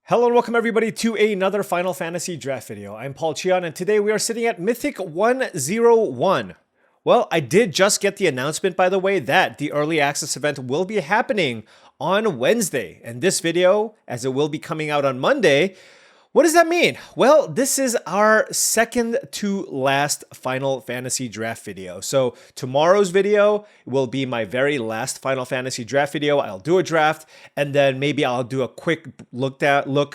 Hello and welcome everybody to another Final Fantasy draft video. I'm Paul Cheon and today we are sitting at Mythic 101. Well, I did just get the announcement, by the way, that the early access event will be happening on Wednesday. And this video, as it will be coming out on Monday, what does that mean? Well, this is our second to last Final Fantasy draft video. So tomorrow's video will be my very last Final Fantasy draft video. I'll do a draft and then maybe I'll do a quick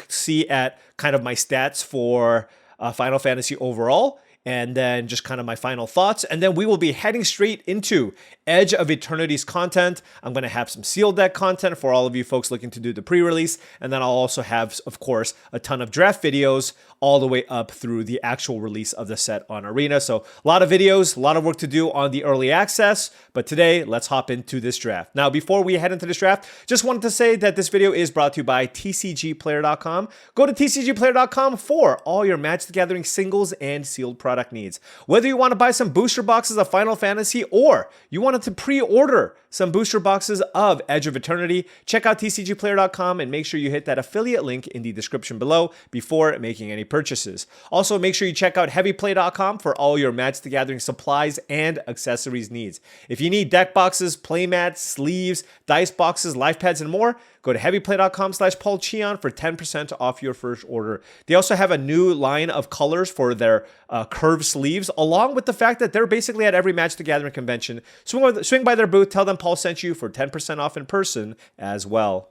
see at kind of my stats for Final Fantasy overall, and then just kind of my final thoughts. And then we will be heading straight into Edge of Eternity's content. I'm going to have some sealed deck content for all of you folks looking to do the pre-release. And then I'll also have, of course, a ton of draft videos all the way up through the actual release of the set on Arena. So a lot of videos, a lot of work to do on the early access. But today, let's hop into this draft. Now, before we head into this draft, just wanted to say that this video is brought to you by TCGplayer.com. Go to TCGplayer.com for all your Magic the Gathering singles and sealed product needs. Whether you want to buy some booster boxes of Final Fantasy or you wanted to pre-order some booster boxes of Edge of Eternity, check out TCGplayer.com and make sure you hit that affiliate link in the description below before making any purchases. Also, make sure you check out HeavyPlay.com for all your Magic the Gathering supplies and accessories needs. If you need deck boxes, playmats, sleeves, dice boxes, life pads, and more, go to HeavyPlay.com/paulcheon for 10% off your first order. They also have a new line of colors for their curved sleeves, along with the fact that they're basically at every Magic the Gathering convention. Swing by their booth, tell them Paul sent you for 10% off in person as well.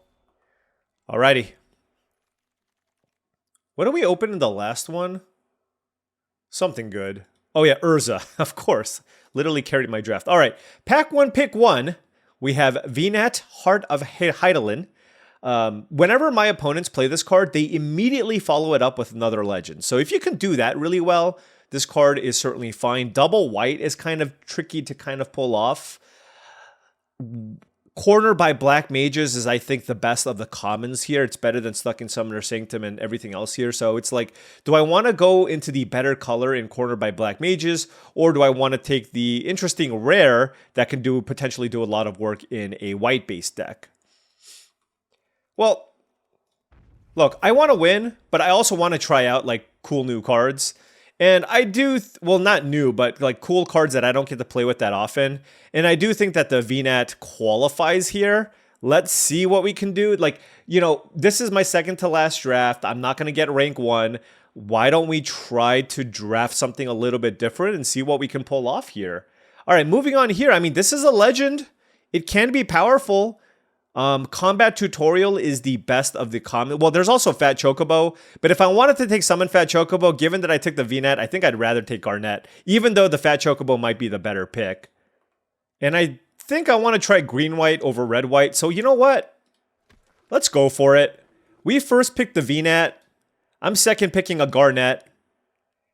Alrighty. What did we open in the last one? Something good. Oh yeah, Urza, of course. Literally carried my draft. All right, pack one, pick one. We have Venat, Heart of Hydaelyn. Whenever my opponents play this card, they immediately follow it up with another legend. So if you can do that really well, this card is certainly fine. Double white is kind of tricky to kind of pull off. Corner by Black Mages is, I think, the best of the commons here. It's better than Stuck in Summoner Sanctum and everything else here. So it's like, do I want to go into the better color in Corner by Black Mages, or do I want to take the interesting rare that can potentially do a lot of work in a white-based deck? Well, look, I want to win, but I also want to try out like cool new cards. And I do, well, not new, but like cool cards that I don't get to play with that often. And I do think that the Venat qualifies here. Let's see what we can do. Like, you know, this is my second to last draft. I'm not going to get rank 1. Why don't we try to draft something a little bit different and see what we can pull off here? All right, moving on here. I mean, this is a legend. It can be powerful. Combat Tutorial is the best of the common. Well, there's also Fat Chocobo, but if I wanted to take Summon Fat Chocobo, given that I took the Venat, I think I'd rather take Garnet, even though the Fat Chocobo might be the better pick. And I think I want to try Green-White over Red-White, so you know what? Let's go for it. We first picked the Venat. I'm second picking a Garnet,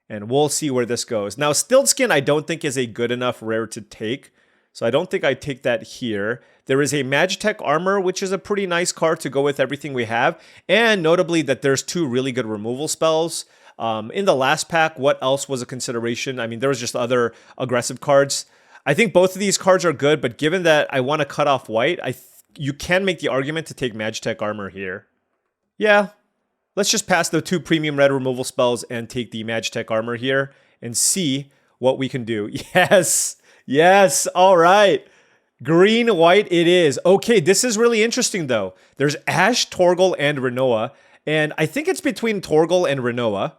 and we'll see where this goes. Now, Stiltskin I don't think is a good enough rare to take, so I don't think I take that here. There is a Magitech Armor, which is a pretty nice card to go with everything we have. And notably that there's 2 really good removal spells. In the last pack, what else was a consideration? I mean, there was just other aggressive cards. I think both of these cards are good, but given that I want to cut off white, you can make the argument to take Magitech Armor here. Yeah, let's just pass the 2 premium red removal spells and take the Magitech Armor here and see what we can do. Yes, yes, all right. Green, white it is. Okay, this is really interesting though. There's Ash, Torgal, and Rinoa. And I think it's between Torgal and Rinoa.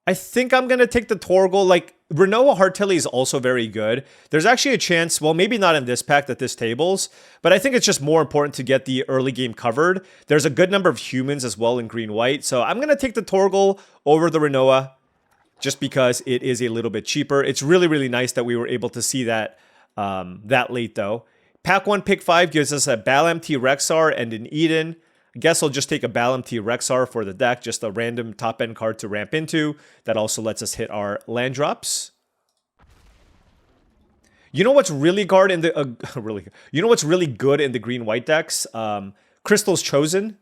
I think I'm going to take the Torgal. Like, Rinoa Heartilly is also very good. There's actually a chance, well, maybe not in this pack that this tables, but I think it's just more important to get the early game covered. There's a good number of humans as well in green-white. So I'm going to take the Torgal over the Rinoa just because it is a little bit cheaper. It's really, really nice that we were able to see that that late though. Pack 1, pick 5 gives us a Bal-MT Rexar and an Eden. I guess I'll just take a Bal-MT Rexar for the deck, just a random top end card to ramp into. That also lets us hit our land drops. You know what's really good in the You know what's really good in the green-white decks? Crystal's Chosen.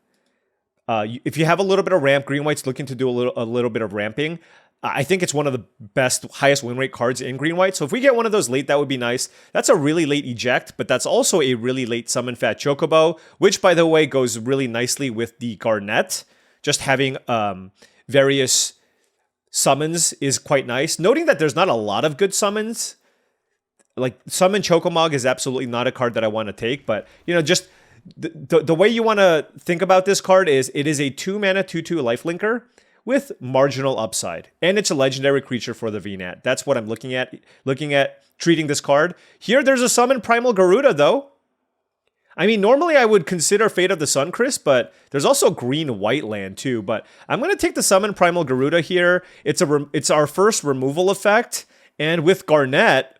If you have a little bit of ramp, green-white's looking to do a little bit of ramping. I think it's one of the best, highest win rate cards in green-white. So if we get one of those late, that would be nice. That's a really late eject, but that's also a really late summon Fat Chocobo, which, by the way, goes really nicely with the Garnet. Just having various summons is quite nice. Noting that there's not a lot of good summons. Like, Summon Chocomog is absolutely not a card that I want to take, but, you know, just the way you want to think about this card is it is a 2-mana 2/2 lifelinker with marginal upside. And it's a legendary creature for the Venat. That's what I'm looking at treating this card. Here, there's a summon Primal Garuda, though. I mean, normally I would consider Fate of the Suncrest, but there's also green-white land, too. But I'm going to take the summon Primal Garuda here. It's our first removal effect. And with Garnet,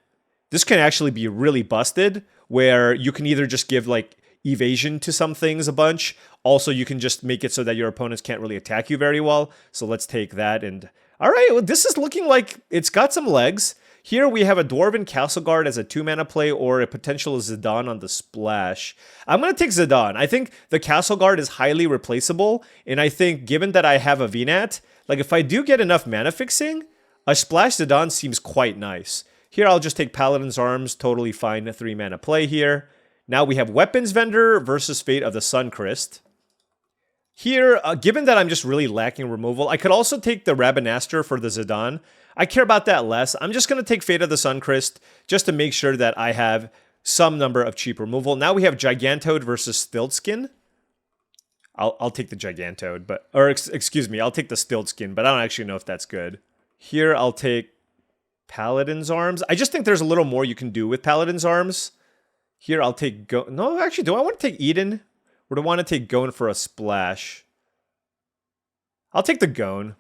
this can actually be really busted, where you can either just give, like, evasion to some things a bunch. Also, you can just make it so that your opponents can't really attack you very well. So let's take that. And all right, well, this is looking like it's got some legs. Here we have a Dwarven Castle Guard as a 2-mana play or a potential Zidane on the splash. I'm going to take Zidane. I think the Castle Guard is highly replaceable. And I think given that I have a Venat, like if I do get enough mana fixing, a splash Zidane seems quite nice. Here I'll just take Paladin's Arms, totally fine, a 3-mana play here. Now we have Weapons Vendor versus Fate of the Suncrest. Here, given that I'm just really lacking removal, I could also take the Rabanaster for the Zidane. I care about that less. I'm just going to take Fate of the Suncrest just to make sure that I have some number of cheap removal. Now we have Gigantode versus Stiltskin. I'll take the Gigantode, but excuse me, I'll take the Stiltskin, but I don't actually know if that's good. Here I'll take Paladin's Arms. I just think there's a little more you can do with Paladin's Arms. Here, I'll take no, actually, do I want to take Eden? Or do I want to take Gone for a splash? I'll take the Gone.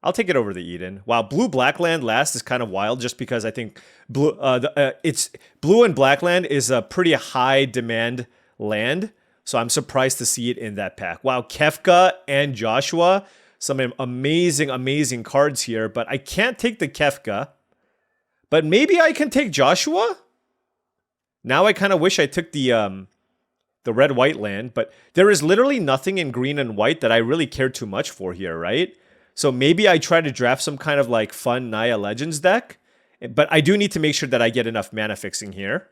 I'll take it over the Eden. Wow, blue-black land last is kind of wild just because I think blue and black land is a pretty high demand land. So I'm surprised to see it in that pack. Wow, Kefka and Joshua. Some amazing, amazing cards here. But I can't take the Kefka. But maybe I can take Joshua? Now I kind of wish I took the red-white land, but there is literally nothing in green and white that I really care too much for here, right? So maybe I try to draft some kind of like fun Naya Legends deck, but I do need to make sure that I get enough mana fixing here.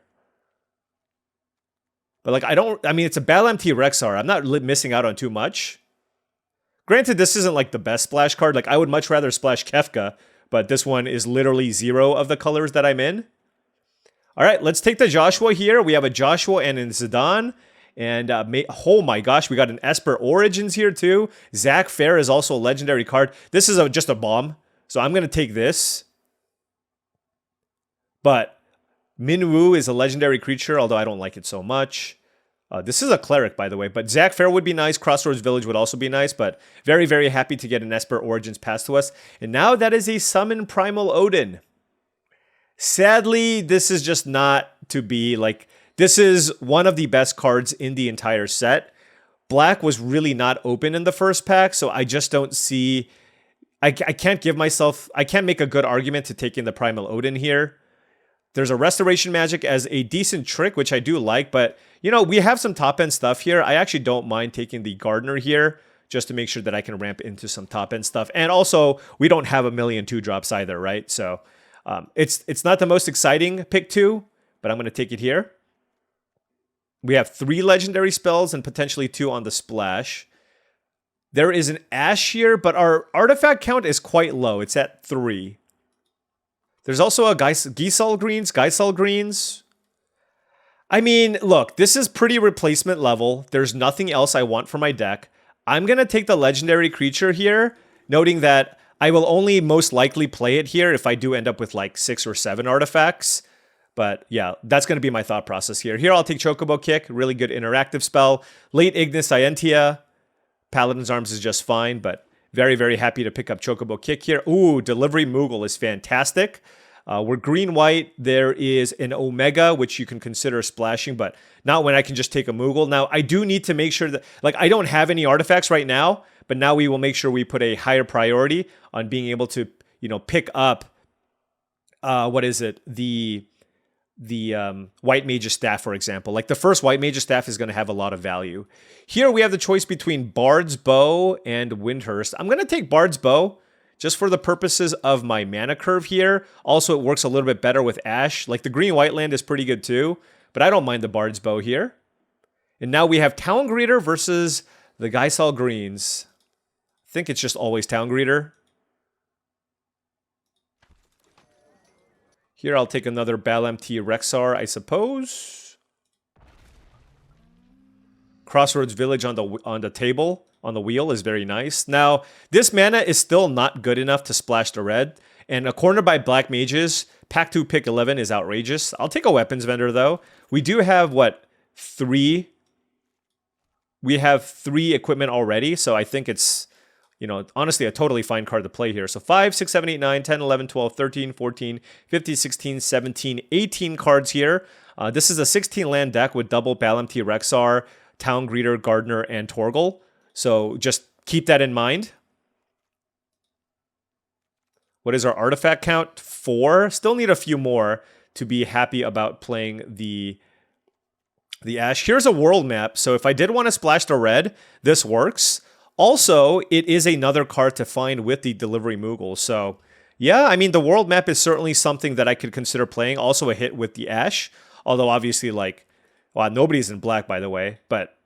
But like I mean, it's a Battle MT Rexar. I'm not missing out on too much. Granted, this isn't like the best splash card. Like I would much rather splash Kefka, but this one is literally 0 of the colors that I'm in. All right, let's take the Joshua here. We have a Joshua and a Zidane. And oh my gosh, we got an Esper Origins here too. Zach Fair is also a legendary card. This is just a bomb. So I'm going to take this. But Minwoo is a legendary creature, although I don't like it so much. This is a cleric, by the way. But Zach Fair would be nice. Crossroads Village would also be nice. But very, very happy to get an Esper Origins passed to us. And now that is a Summon Primal Odin. Sadly, this is just not to be like... This is one of the best cards in the entire set. Black was really not open in the first pack, so I just don't see... I can't give myself... I can't make a good argument to taking the Primal Odin here. There's a Restoration Magic as a decent trick, which I do like, but, you know, we have some top-end stuff here. I actually don't mind taking the Gardener here, just to make sure that I can ramp into some top-end stuff. And also, we don't have a million 2-drops either, right? So... it's not the most exciting pick 2, but I'm going to take it here. We have 3 legendary spells and potentially 2 on the splash. There is an Ash here, but our artifact count is quite low. It's at 3. There's also a Geisel Greens. I mean, look, this is pretty replacement level. There's nothing else I want for my deck. I'm going to take the legendary creature here, noting that I will only most likely play it here if I do end up with like 6 or 7 artifacts. But yeah, that's going to be my thought process here. Here I'll take Chocobo Kick, really good interactive spell. Late Ignis Scientia, Paladin's Arms is just fine, but very, very happy to pick up Chocobo Kick here. Ooh, Delivery Moogle is fantastic. We're green-white. There is an Omega, which you can consider splashing, but not when I can just take a Moogle. Now, I do need to make sure that, like, I don't have any artifacts right now, but now we will make sure we put a higher priority on being able to, you know, pick up, the White Mage's Staff, for example. Like, the first White Mage's Staff is going to have a lot of value. Here we have the choice between Bard's Bow and Windhurst. I'm going to take Bard's Bow, just for the purposes of my mana curve here. Also, it works a little bit better with Ash. Like the green-white land is pretty good too, but I don't mind the Bard's Bow here. And now we have Town Greeter versus the Geisel Greens. I think it's just always Town Greeter. Here I'll take another BalMT Rexar, I suppose. Crossroads Village on the table, on the wheel is very nice. Now, this mana is still not good enough to splash the red. And a corner by Black Mages, pack 2, pick 11 is outrageous. I'll take a Weapons Vendor though. We do have, what, 3? We have 3 equipment already, so I think it's, you know, honestly, a totally fine card to play here. So 5, 6, 7, 8, 9, 10, 11, 12, 13, 14, 15, 16, 17, 18 cards here. This is a 16 land deck with double BalMT Rexar, Town Greeter, Gardener, and Torgal. So just keep that in mind. What is our artifact count? 4. Still need a few more to be happy about playing the Ash. Here's a world map. So if I did want to splash the red, this works. Also, it is another card to find with the Delivery Moogle. So, yeah, I mean, the world map is certainly something that I could consider playing. Also a hit with the Ash. Although, obviously, like, well, nobody's in black, by the way. But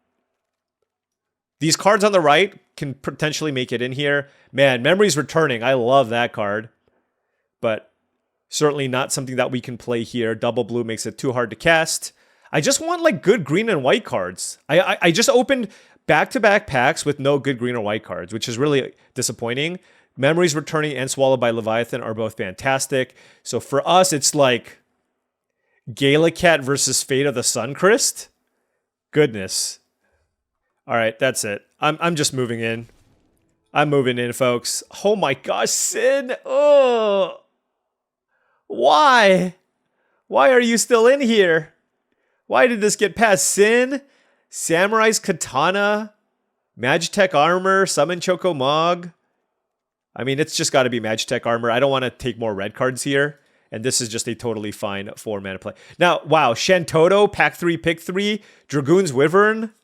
these cards on the right can potentially make it in here. Man, Memory's Returning. I love that card. But certainly not something that we can play here. Double blue makes it too hard to cast. I just want, like, good green and white cards. I just opened back-to-back packs with no good green or white cards, which is really disappointing. Memories Returning and Swallowed by Leviathan are both fantastic. So for us, it's like Galacat versus Fate of the Suncrest. Goodness. All right, that's it. I'm just moving in. I'm moving in, folks. Oh my gosh, Sin. Oh. Why? Why are you still in here? Why did this get past Sin? Samurai's Katana, Magitech Armor, Summon Choco Mog. I mean, it's just got to be Magitech Armor. I don't want to take more red cards here. And this is just a totally fine 4-mana play. Now, wow, Shantoto, pack 3, pick 3, Dragoon's Wyvern.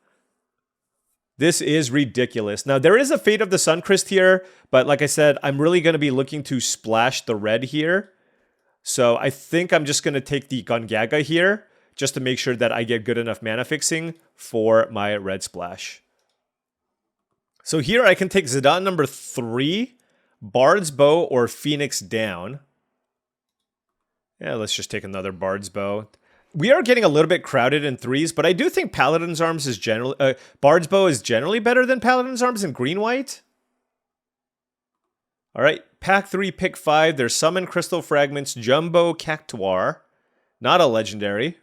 This is ridiculous. Now, there is a Fate of the Suncrest here, but like I said, I'm really going to be looking to splash the red here. So I think I'm just going to take the Gungaga here, just to make sure that I get good enough mana fixing for my red splash. So here I can take Zidane number 3, Bard's Bow, or Phoenix Down. Yeah, let's just take another Bard's Bow. We are getting a little bit crowded in 3s, but I do think Paladin's Arms is generally... Bard's Bow is generally better than Paladin's Arms in green-white. All right, pack 3, pick 5. There's Summon Crystal Fragments, Jumbo Cactuar. Not a legendary.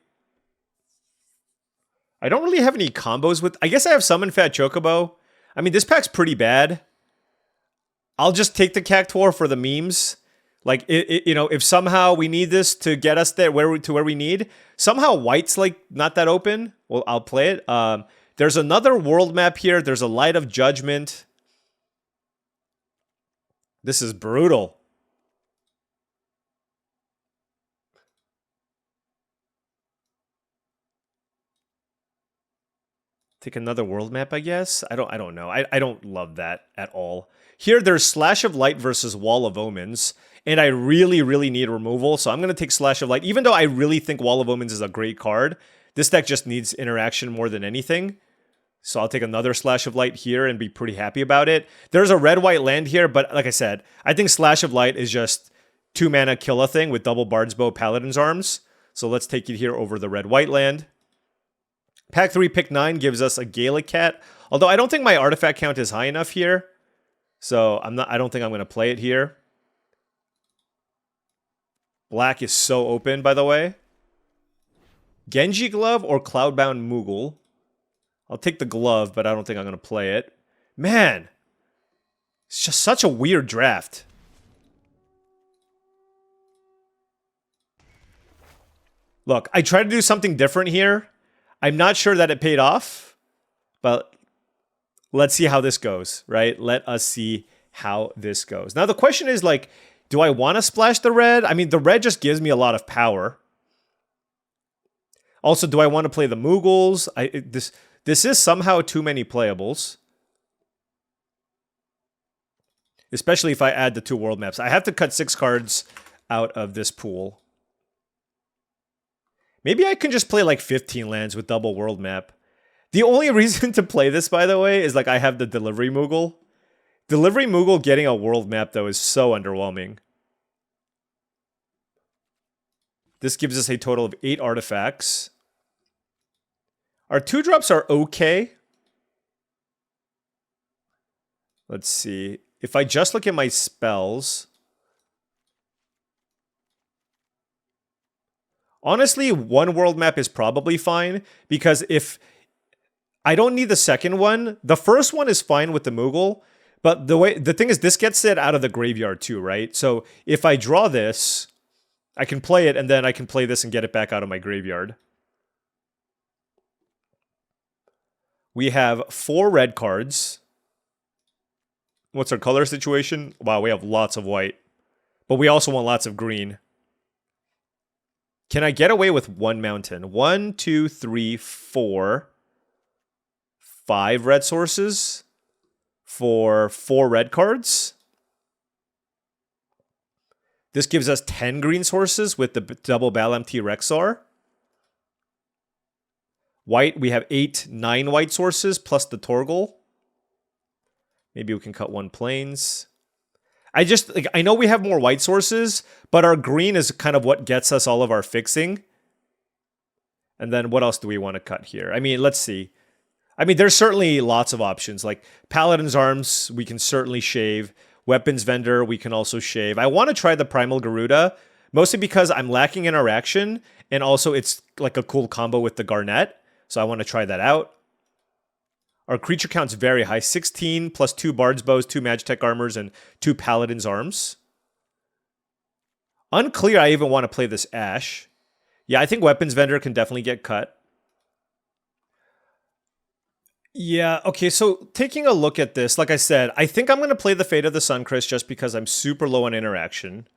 I don't really have any combos with... I guess I have Summon Fat Chocobo. I mean, this pack's pretty bad. I'll just take the Cactuar for the memes. Like, you know, if somehow we need this to get us there where we need, somehow white's, like, not that open, well, I'll play it. There's another world map here. There's a Light of Judgment. This is brutal. Take another world map, I guess. I don't know. I don't love that at all. Here, there's Slash of Light versus Wall of Omens, and I really, really need removal, so I'm going to take Slash of Light. Even though I really think Wall of Omens is a great card, this deck just needs interaction more than anything. So I'll take another Slash of Light here and be pretty happy about it. There's a red-white land here, but like I said, I think Slash of Light is just 2-mana kill a thing with double Bard's Bow, Paladin's Arms. So let's take it here over the red-white land. Pack 3, pick 9 gives us a Galacat. Although I don't think my artifact count is high enough here. So I don't think I'm going to play it here. Black is so open, by the way. Genji Glove or Cloudbound Moogle. I'll take the glove, but I don't think I'm going to play it. Man, it's just such a weird draft. Look, I tried to do something different here. I'm not sure that it paid off, but let's see how this goes, right? Let us see how this goes. Now, the question is, like, do I want to splash the red? I mean, the red just gives me a lot of power. Also, do I want to play the Moogles? This is somehow too many playables. especially if I add the 2 world maps. I have to cut 6 cards out of this pool. Maybe I can just play like 15 lands with double world map. The only reason to play this, by the way, is like I have the Delivery Moogle. Delivery Moogle getting a world map, though, is so underwhelming. This gives us a total of 8 artifacts. Our 2-drops are okay. Let's see. If I just look at my spells... Honestly, 1 world map is probably fine, because if... I don't need the second one. The first one is fine with the Moogle, but the thing is, this gets it out of the graveyard too, right? So if I draw this, I can play it, and then I can play this and get it back out of my graveyard. We have 4 red cards. What's our color situation? Wow, we have lots of white. But we also want lots of green. Can I get away with 1 mountain? 1, 2, 3, 4... 5 red sources for 4 red cards. This gives us 10 green sources with the double Bal-MT Rexar. White, we have 9 white sources plus the Torgal. Maybe we can cut 1 plains. I know we have more white sources, but our green is kind of what gets us all of our fixing. And then what else do we want to cut here? I mean, let's see. I mean, there's certainly lots of options. Like Paladin's Arms, we can certainly shave. Weapons Vendor, we can also shave. I want to try the Primal Garuda, mostly because I'm lacking interaction, and also it's like a cool combo with the Garnet, so I want to try that out. Our creature count's very high, 16 plus 2 Bard's Bows, 2 Magitech Armors, and 2 Paladin's Arms. Unclear I even want to play this Ash. Yeah, I think Weapons Vendor can definitely get cut. Yeah, okay, so taking a look at this, like I said, I think I'm going to play the Fate of the Suncrist just because I'm super low on interaction.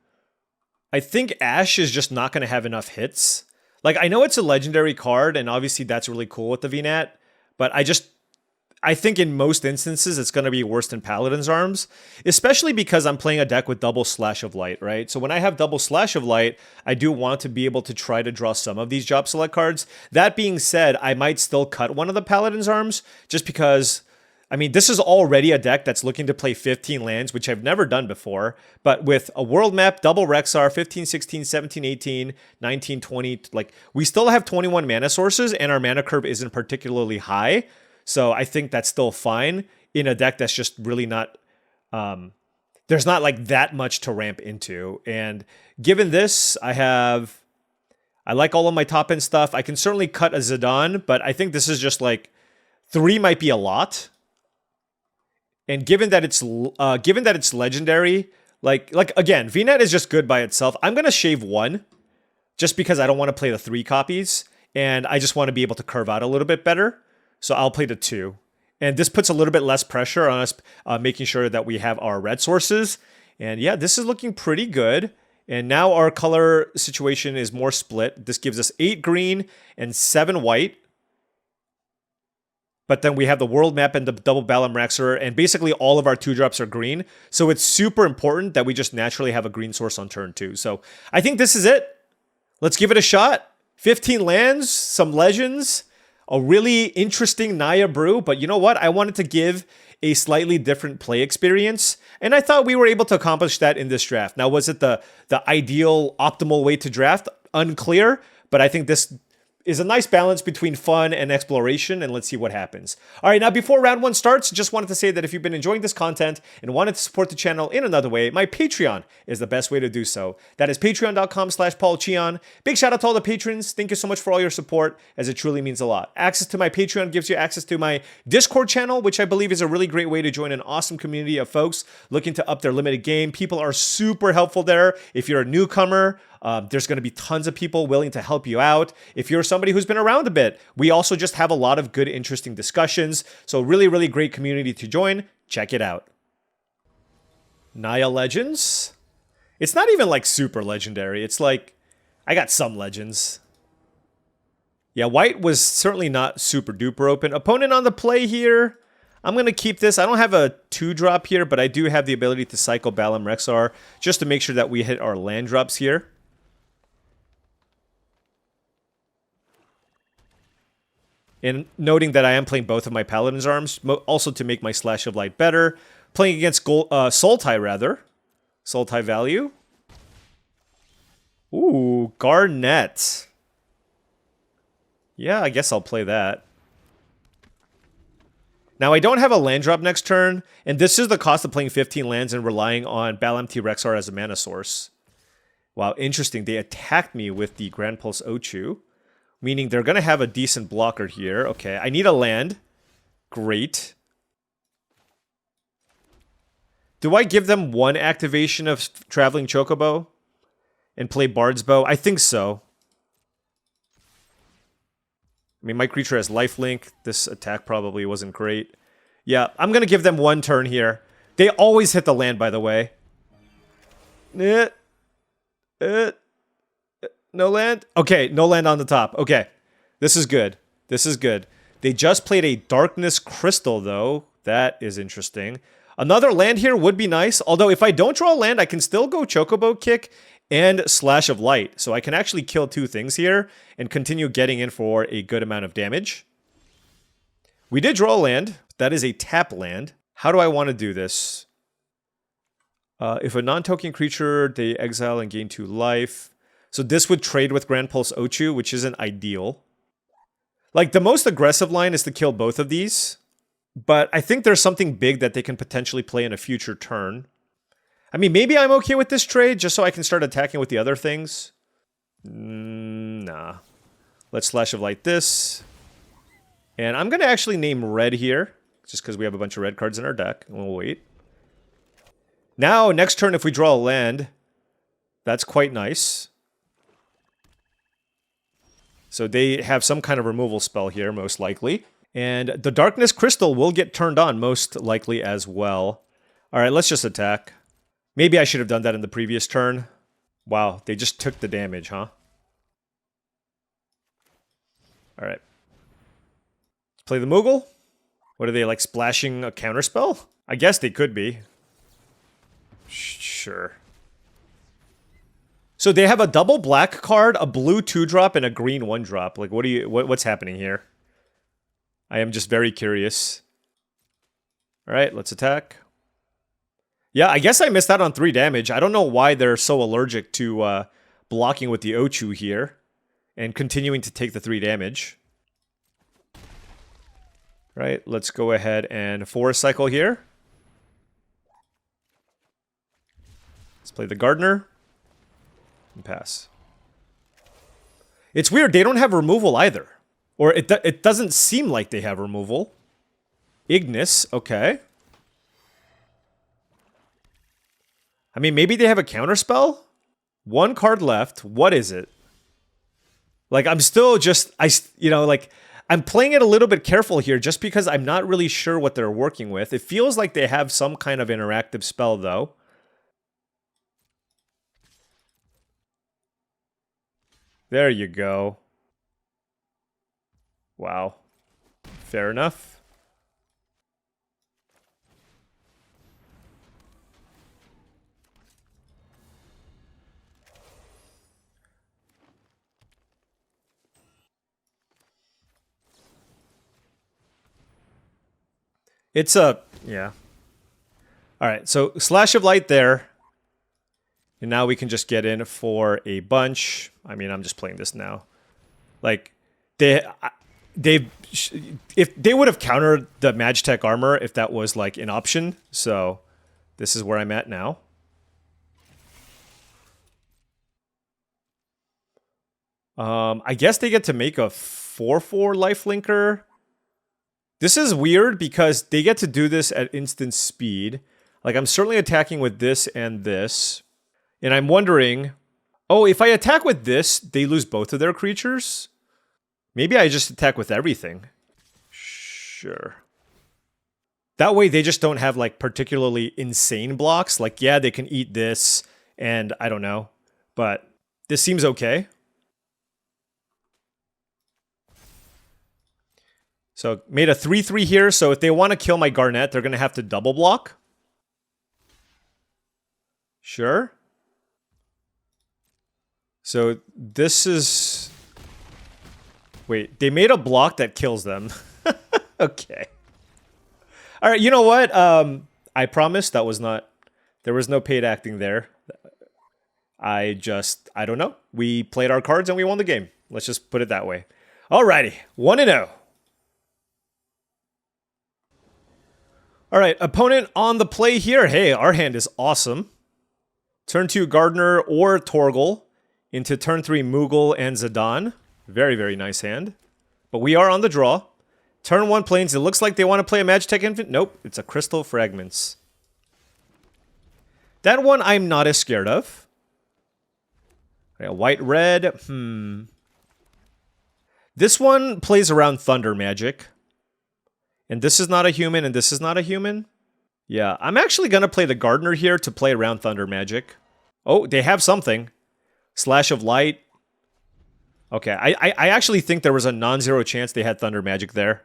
I think Ash is just not going to have enough hits. Like, I know it's a legendary card, and obviously that's really cool with the Venat, but I think in most instances it's going to be worse than Paladin's Arms, especially because I'm playing a deck with double Slash of Light, right? So when I have double Slash of Light, I do want to be able to try to draw some of these job select cards. That being said, I might still cut one of the Paladin's Arms just because, I mean, this is already a deck that's looking to play 15 lands, which I've never done before, but with a world map, double Rexar, 15, 16, 17, 18, 19, 20, like we still have 21 mana sources and our mana curve isn't particularly high. So I think that's still fine in a deck that's just really not, there's not like that much to ramp into. And given this, I like all of my top end stuff. I can certainly cut a Zidane, but I think this is just like 3 might be a lot. And given that it's legendary, like again, VNet is just good by itself. I'm gonna shave 1 just because I don't want to play the 3 copies, and I just want to be able to curve out a little bit better. So I'll play the 2. And this puts a little bit less pressure on us, making sure that we have our red sources. And yeah, this is looking pretty good. And now our color situation is more split. This gives us 8 green and 7 white. But then we have the world map and the double Balam Rexer, and basically all of our 2-drops are green. So it's super important that we just naturally have a green source on turn 2. So I think this is it. Let's give it a shot. 15 lands, some legends. A really interesting Naya brew, but you know what? I wanted to give a slightly different play experience, and I thought we were able to accomplish that in this draft. Now, was it the ideal, optimal way to draft? Unclear, but I think this is a nice balance between fun and exploration, and let's see what happens. All right, now before round 1 starts, just wanted to say that if you've been enjoying this content and wanted to support the channel in another way, my Patreon is the best way to do so. That is patreon.com/paulcheon. Big shout out to all the patrons. Thank you so much for all your support, as it truly means a lot. Access to my Patreon gives you access to my Discord channel, which I believe is a really great way to join an awesome community of folks looking to up their limited game. People are super helpful there. If you're a newcomer, there's going to be tons of people willing to help you out. If you're somebody who's been around a bit, we also just have a lot of good, interesting discussions. So really, really great community to join. Check it out. Naya Legends. It's not even like super legendary. It's like, I got some legends. Yeah, white was certainly not super duper open. Opponent on the play here. I'm going to keep this. I don't have a 2-drop here, but I do have the ability to cycle Balam Rexar just to make sure that we hit our land drops here. And noting that I am playing both of my Paladin's Arms, also to make my Slash of Light better. Playing against Sultai, rather. Sultai value. Ooh, Garnet. Yeah, I guess I'll play that. Now, I don't have a land drop next turn, and this is the cost of playing 15 lands and relying on Balam-T Rexar as a mana source. Wow, interesting. They attacked me with the Grand Pulse Ochu, meaning they're going to have a decent blocker here. Okay, I need a land. Great. Do I give them one activation of Traveling Chocobo and play Bard's Bow? I think so. I mean, my creature has lifelink. This attack probably wasn't great. Yeah, I'm going to give them one turn here. They always hit the land, by the way. No land? Okay, no land on the top. Okay, this is good. This is good. They just played a Darkness Crystal, though. That is interesting. Another land here would be nice. Although, if I don't draw a land, I can still go Chocobo Kick and Slash of Light. So I can actually kill 2 things here and continue getting in for a good amount of damage. We did draw a land. That is a tap land. How do I want to do this? If a non-token creature, they exile and gain 2 life. So this would trade with Grand Pulse Ochu, which isn't ideal. Like, the most aggressive line is to kill both of these. But I think there's something big that they can potentially play in a future turn. I mean, maybe I'm okay with this trade, just so I can start attacking with the other things. Nah. Let's Slash of Light this. And I'm going to actually name red here, just because we have a bunch of red cards in our deck. And we'll wait. Now, next turn, if we draw a land, that's quite nice. So they have some kind of removal spell here, most likely. And the Darkness Crystal will get turned on, most likely as well. All right, let's just attack. Maybe I should have done that in the previous turn. Wow, they just took the damage, huh? All right. Let's play the Moogle. What are they, like, splashing a counterspell? I guess they could be. Sure. So they have a double black card, a blue 2-drop, and a green 1-drop. Like, what's happening here? I am just very curious. All right, let's attack. Yeah, I guess I missed out on 3 damage. I don't know why they're so allergic to blocking with the Ochu here and continuing to take the 3 damage. Right, let's go ahead and Forest Cycle here. Let's play the Gardener. And pass. It's weird, they don't have removal either. Or it doesn't seem like they have removal. Ignis, okay. I mean, maybe they have a counterspell? 1 card left. What is it? Like, I'm still just... I'm playing it a little bit careful here just because I'm not really sure what they're working with. It feels like they have some kind of interactive spell, though. There you go. Wow. Fair enough. It's a... yeah. Alright, so Slash of Light there. And now we can just get in for a bunch. I mean, I'm just playing this now. Like, if they would have countered the Magitech armor if that was like an option. So this is where I'm at now. I guess they get to make a 4/4 lifelinker. This is weird because they get to do this at instant speed. Like, I'm certainly attacking with this and this. And I'm wondering, oh, if I attack with this, they lose both of their creatures? Maybe I just attack with everything. Sure. That way they just don't have, like, particularly insane blocks. Like, yeah, they can eat this, and I don't know. But this seems okay. So made a 3-3 here. So if they want to kill my Garnet, they're going to have to double block. Sure. So this is... Wait, they made a block that kills them. Okay. All right, you know what? I promise that was not... There was no paid acting there. I don't know. We played our cards and we won the game. Let's just put it that way. Alrighty, 1-0. Alright, opponent on the play here. Hey, our hand is awesome. Turn 2 Gardener or Torgal into turn 3 Moogle and Zidane. Very, very nice hand. But we are on the draw. Turn 1 Plains. It looks like they want to play a Magitech Infant. Nope, it's a Crystal Fragments. That one I'm not as scared of. White-red. This one plays around Thunder Magic. And this is not a human, and this is not a human. Yeah, I'm actually going to play the Gardener here to play around Thunder Magic. Oh, they have something. Slash of Light. Okay, I actually think there was a non-zero chance they had Thunder Magic there.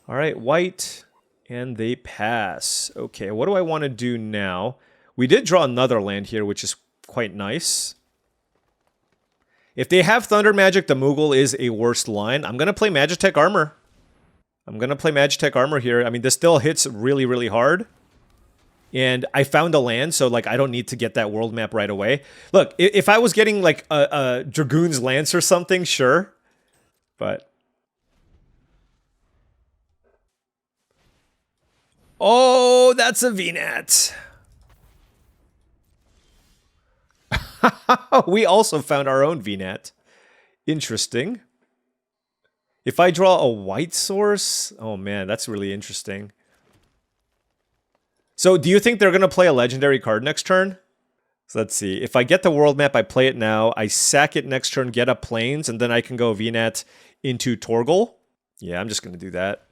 Alright, white. And they pass. Okay, what do I want to do now? We did draw another land here, which is quite nice. If they have Thunder Magic, the Moogle is a worst line. I'm going to play Magitech Armor. I'm going to play Magitech Armor here. I mean, this still hits really, really hard. And I found a land, so like I don't need to get that world map right away. Look, if I was getting like a Dragoon's Lance or something, sure. But... Oh, that's a Venat. We also found our own Venat. Interesting. If I draw a white source... Oh man, that's really interesting. So, do you think they're going to play a legendary card next turn? So let's see. If I get the world map, I play it now. I sack it next turn, get up Plains, and then I can go Venat into Torgal. Yeah, I'm just going to do that.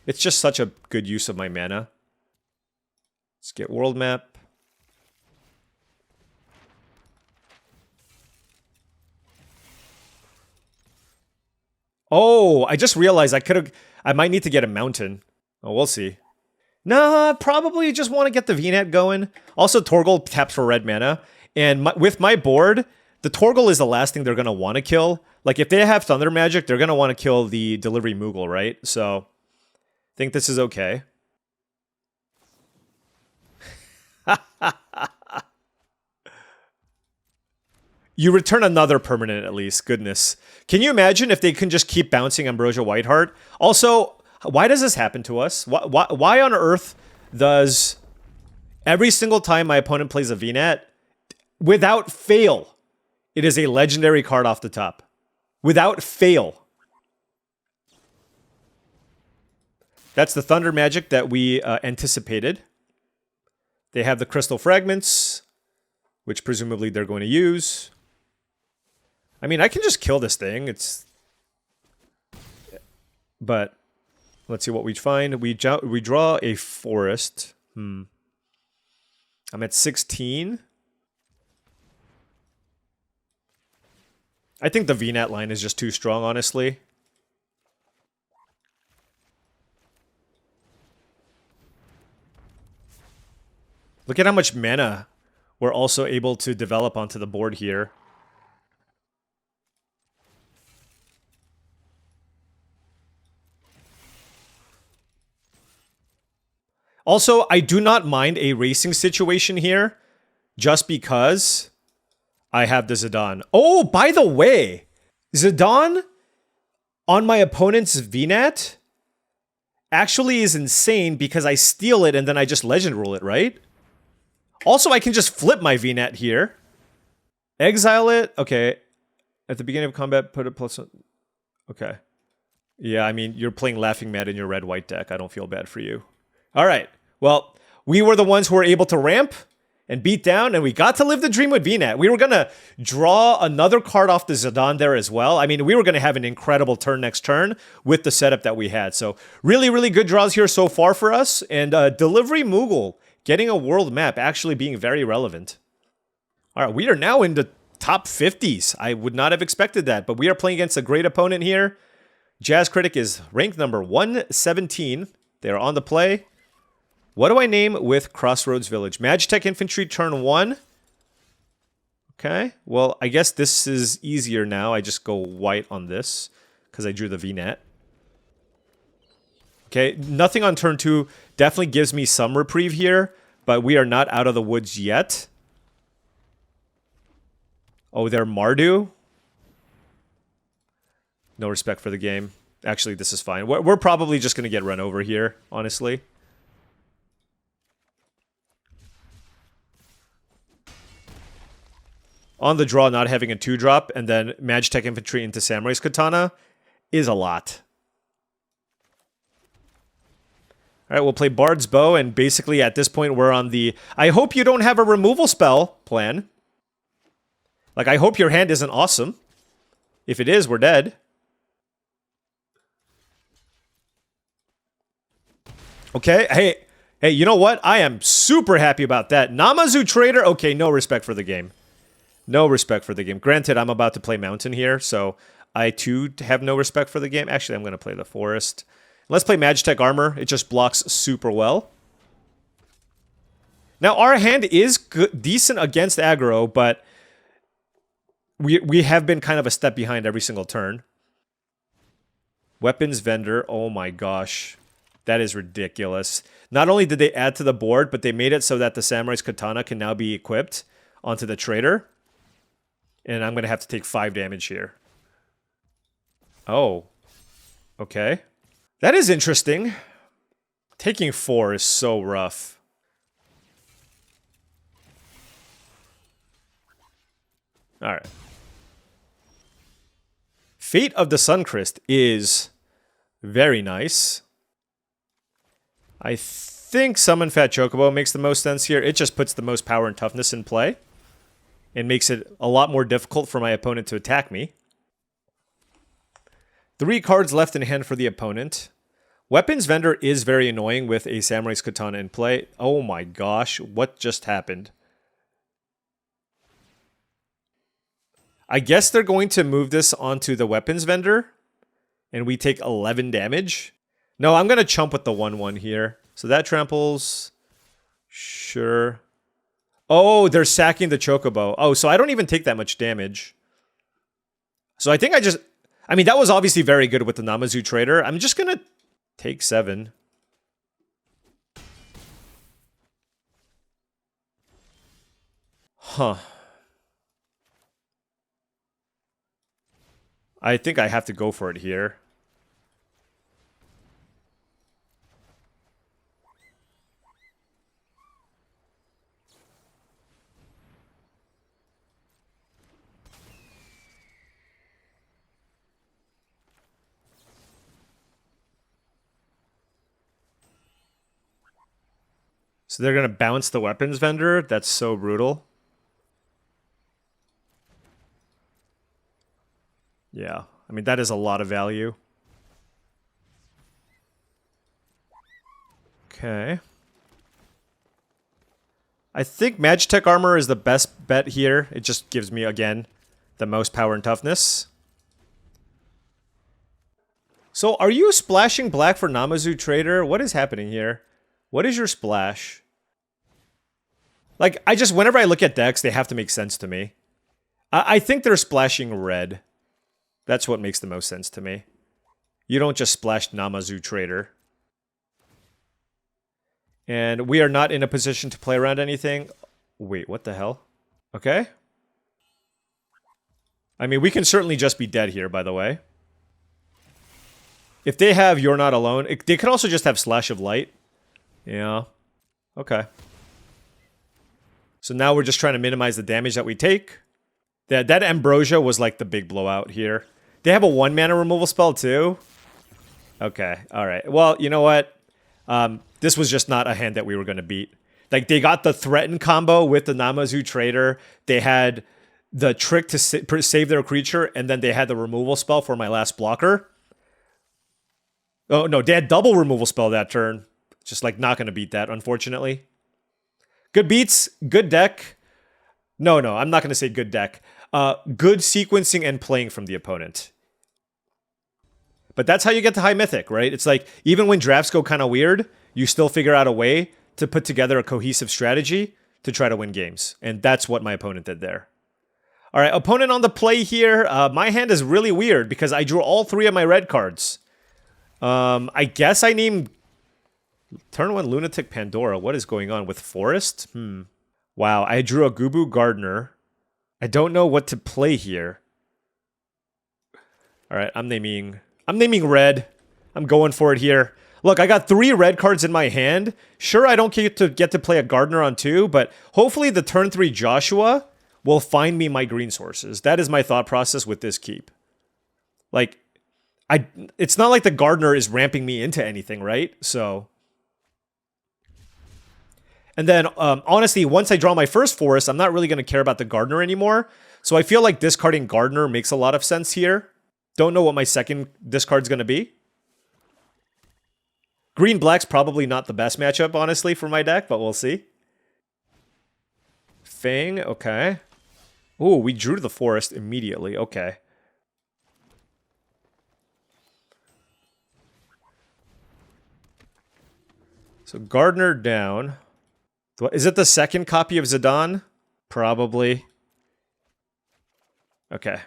It's just such a good use of my mana. Let's get world map. Oh, I just realized I might need to get a mountain. Oh, we'll see. Nah, probably just want to get the Venat going. Also, Torgal taps for red mana. And with my board, the Torgal is the last thing they're going to want to kill. Like, if they have Thunder Magic, they're going to want to kill the Delivery Moogle, right? So, I think this is okay. You return another permanent at least. Goodness. Can you imagine if they can just keep bouncing Ambrosia Whiteheart? Also, why does this happen to us? Why on earth does every single time my opponent plays a Venat, without fail, it is a legendary card off the top? Without fail. That's the Thunder Magic that we anticipated. They have the Crystal Fragments, which presumably they're going to use. I mean, I can just kill this thing. But let's see what we find. We draw a forest. I'm at 16. I think the Venat line is just too strong, honestly. Look at how much mana we're also able to develop onto the board here. Also, I do not mind a racing situation here, just because I have the Zidane. Oh, by the way, Zidane on my opponent's Venat actually is insane because I steal it and then I just legend rule it, right? Also, I can just flip my Venat here. Exile it. Okay. At the beginning of combat, put a plus... Okay. Yeah, I mean, you're playing Laughing Mad in your red-white deck. I don't feel bad for you. All right. Well, we were the ones who were able to ramp and beat down, and we got to live the dream with Venat. We were going to draw another card off the Zidane there as well. I mean, we were going to have an incredible turn next turn with the setup that we had. So really, really good draws here so far for us. And Delivery Moogle getting a world map actually being very relevant. All right, we are now in the top 50s. I would not have expected that, but we are playing against a great opponent here. Jazz Critic is ranked number 117. They are on the play. What do I name with Crossroads Village? Magitech Infantry turn 1. Okay, well, I guess this is easier now. I just go white on this because I drew the Venat. Okay, nothing on turn 2 definitely gives me some reprieve here, but we are not out of the woods yet. Oh, they're Mardu? No respect for the game. Actually, this is fine. We're probably just going to get run over here, honestly. On the draw, not having a 2-drop, and then Magitech Infantry into Samurai's Katana is a lot. All right, we'll play Bard's Bow, and basically at this point we're on the I hope you don't have a removal spell plan. Like, I hope your hand isn't awesome. If it is, we're dead. Okay, hey, you know what? I am super happy about that. Namazu Trader, okay, no respect for the game. No respect for the game. Granted, I'm about to play Mountain here, so I too have no respect for the game. Actually, I'm going to play the Forest. Let's play Magitech Armor. It just blocks super well. Now, our hand is good, decent against aggro, but we have been kind of a step behind every single turn. Weapons Vendor, oh my gosh. That is ridiculous. Not only did they add to the board, but they made it so that the Samurai's Katana can now be equipped onto the Trader. And I'm going to have to take 5 damage here. Oh. Okay. That is interesting. Taking 4 is so rough. Alright. Fate of the Suncrist is very nice. I think Summon Fat Chocobo makes the most sense here. It just puts the most power and toughness in play. And makes it a lot more difficult for my opponent to attack me. 3 cards left in hand for the opponent. Weapons Vendor is very annoying with a Samurai's Katana in play. Oh my gosh, what just happened? I guess they're going to move this onto the Weapons Vendor. And we take 11 damage. No, I'm going to chump with the 1-1 here. So that tramples. Sure. Oh, they're sacking the Chocobo. Oh, so I don't even take that much damage. So I think I mean, that was obviously very good with the Namazu Trader. I'm just going to take 7. Huh. I think I have to go for it here. So they're going to bounce the Weapons Vendor? That's so brutal. Yeah, I mean, that is a lot of value. Okay. I think Magitech Armor is the best bet here. It just gives me, again, the most power and toughness. So, are you splashing black for Namazu Trader? What is happening here? What is your splash? Like, whenever I look at decks, they have to make sense to me. I think they're splashing red. That's what makes the most sense to me. You don't just splash Namazu Trader. And we are not in a position to play around anything. Wait, what the hell? Okay. I mean, we can certainly just be dead here, by the way. If they have You're Not Alone, they could also just have Slash of Light. Yeah. Okay. So now we're just trying to minimize the damage that we take. That Ambrosia was like the big blowout here. They have a 1-mana removal spell too? Okay, alright. Well, you know what? This was just not a hand that we were going to beat. Like, they got the Threaten combo with the Namazu Trader. They had the trick to save their creature, and then they had the removal spell for my last blocker. Oh, no, they had double removal spell that turn. Just, like, not going to beat that, unfortunately. Good beats, good deck. No, I'm not going to say good deck. Good sequencing and playing from the opponent. But that's how you get to high mythic, right? It's like, even when drafts go kind of weird, you still figure out a way to put together a cohesive strategy to try to win games. And that's what my opponent did there. All right, opponent on the play here. My hand is really weird because I drew all 3 of my red cards. I guess I named turn 1 Lunatic Pandora. What is going on with Forest? Wow, I drew a Gubu Gardener. I don't know what to play here. All right, I'm naming red. I'm going for it here. Look, I got 3 red cards in my hand. Sure, I don't get to play a Gardener on 2, but hopefully the turn 3 Joshua will find me my green sources. That is my thought process with this keep. Like, it's not like the Gardener is ramping me into anything, right? So, and then, honestly, once I draw my first forest, I'm not really going to care about the Gardener anymore. So I feel like discarding Gardener makes a lot of sense here. Don't know what my second discard's going to be. Green-black's probably not the best matchup, honestly, for my deck, but we'll see. Fang, okay. Ooh, we drew the forest immediately. Okay. So Gardener down. Is it the second copy of Zidane? Probably. Okay.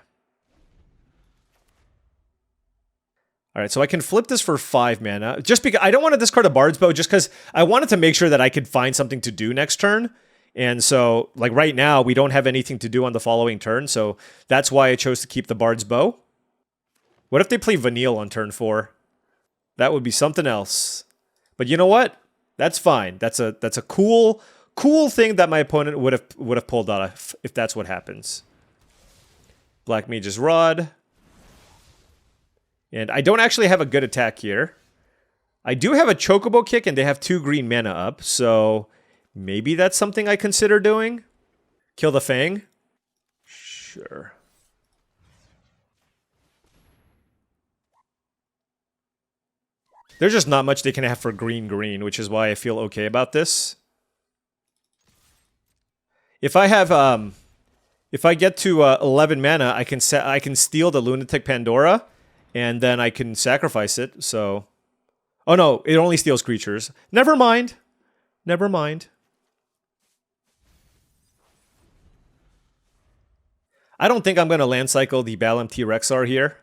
All right, so I can flip this for 5 mana. Just because I don't want to discard a Bard's Bow, just because I wanted to make sure that I could find something to do next turn. And so, like right now, we don't have anything to do on the following turn, so that's why I chose to keep the Bard's Bow. What if they play Vanille on turn 4? That would be something else. But you know what? That's fine. That's a cool thing that my opponent would have pulled out if that's what happens. Black Mage's Rod. And I don't actually have a good attack here. I do have a Chocobo Kick, and they have 2 green mana up, so maybe that's something I consider doing. Kill the Fang? Sure. There's just not much they can have for green, which is why I feel okay about this. If I have, if I get to 11 mana, I can steal the Lunatic Pandora, and then I can sacrifice it. So, oh no, it only steals creatures. Never mind. Never mind. I don't think I'm going to land cycle the Balamti Rexar here.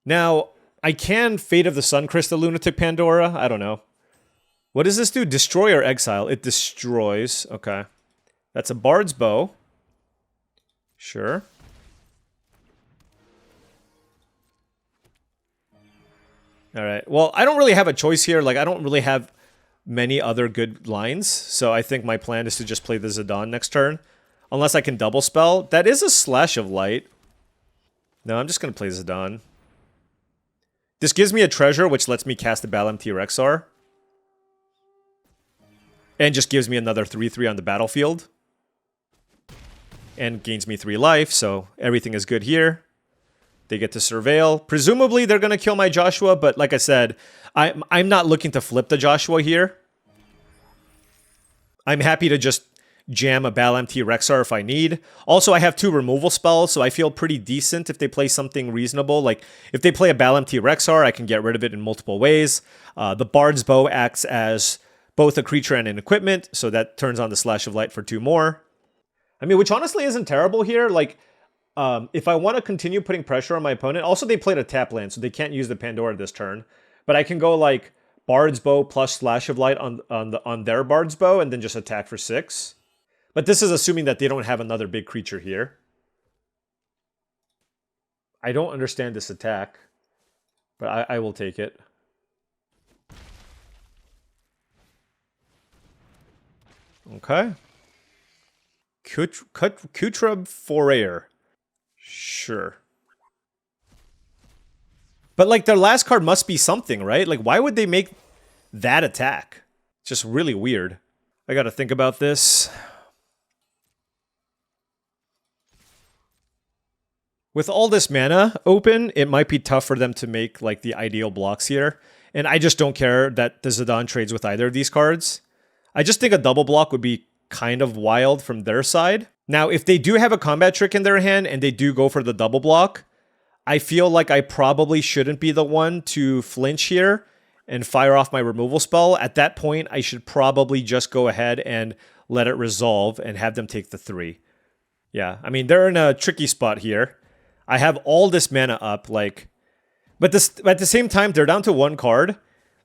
Now, I can Fate of the Sun Crystal Lunatic Pandora. I don't know. What does this do? Destroy or exile? It destroys. Okay. That's a Bard's Bow. Sure. Alright. Well, I don't really have a choice here. Like, I don't really have many other good lines. So I think my plan is to just play the Zidane next turn. Unless I can double spell. That is a Slash of Light. No, I'm just going to play Zidane. This gives me a treasure, which lets me cast the Balamti Rexar. And just gives me another 3/3 on the battlefield. And gains me 3 life, so everything is good here. They get to surveil. Presumably, they're going to kill my Joshua, but like I said, I'm not looking to flip the Joshua here. I'm happy to just jam a Balamti Rexar if I need. Also, I have 2 removal spells, so I feel pretty decent if they play something reasonable. Like, if they play a Balamti Rexar, I can get rid of it in multiple ways. The Bard's Bow acts as both a creature and an equipment, so that turns on the Slash of Light for 2 more. I mean, which honestly isn't terrible here. Like, if I want to continue putting pressure on my opponent... Also, they played a tap land, so they can't use the Pandora this turn. But I can go, like, Bard's Bow plus Slash of Light on their Bard's Bow, and then just attack for 6. But this is assuming that they don't have another big creature here. I don't understand this attack, but I will take it. Okay. Kutrub Forayer. Sure. But, like, their last card must be something, right? Like, why would they make that attack? It's just really weird. I gotta think about this. With all this mana open, it might be tough for them to make, like, the ideal blocks here. And I just don't care that the Zidane trades with either of these cards. I just think a double block would be kind of wild from their side. Now, if they do have a combat trick in their hand and they do go for the double block, I feel like I probably shouldn't be the one to flinch here and fire off my removal spell. At that point, I should probably just go ahead and let it resolve and have them take the 3. Yeah, I mean, they're in a tricky spot here. I have all this mana up, like... But at the same time, they're down to 1 card.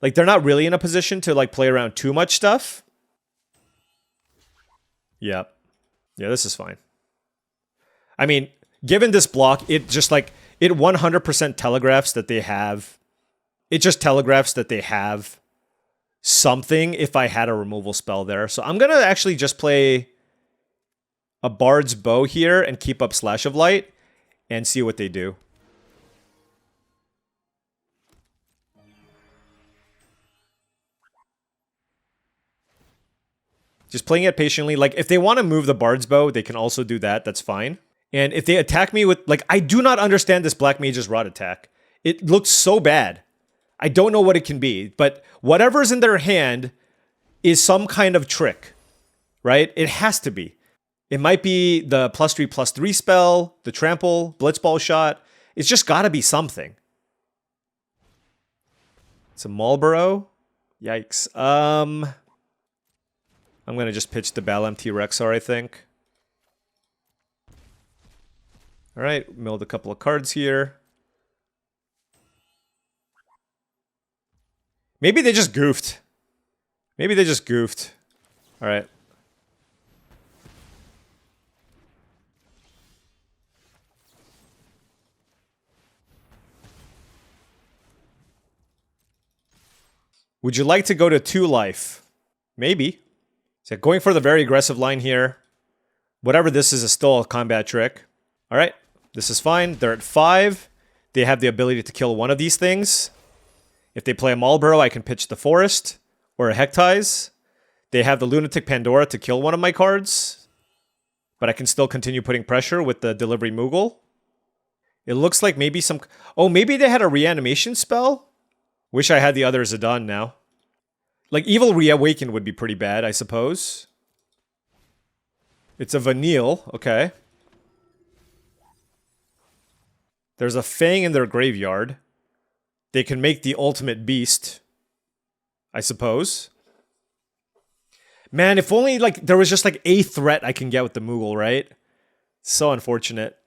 Like, they're not really in a position to, like, play around too much stuff. Yeah. Yeah, this is fine. I mean, given this block, it just, like... It 100% telegraphs that they have... It just telegraphs that they have something if I had a removal spell there. So I'm going to actually just play a Bard's Bow here and keep up Slash of Light and see what they do. Just playing it patiently. Like, if they want to move the Bard's Bow, they can also do that. That's fine. And if they attack me with... Like, I do not understand this Black Mage's Rod attack. It looks so bad. I don't know what it can be. But whatever's in their hand is some kind of trick. Right? It has to be. It might be the +3/+3 spell, the Trample, Blitzball Shot. It's just got to be something. It's a Marlboro. Yikes. I'm going to just pitch the Bal-MT Rexar, I think. Alright, milled a couple of cards here. Maybe they just goofed. Maybe they just goofed. Alright. Would you like to go to 2 life? Maybe. So going for the very aggressive line here. Whatever this is still a combat trick. Alright, this is fine. They're at 5. They have the ability to kill one of these things. If they play a Marlboro, I can pitch the Forest or a Hectize. They have the Lunatic Pandora to kill one of my cards. But I can still continue putting pressure with the Delivery Moogle. It looks like maybe some... Oh, maybe they had a reanimation spell? Wish I had the other Zidane now. Like, Evil Reawakened would be pretty bad, I suppose. It's a Vanille, okay. There's a Fang in their graveyard. They can make the ultimate beast, I suppose. Man, if only, like, there was just, like, a threat I can get with the Moogle, right? So unfortunate.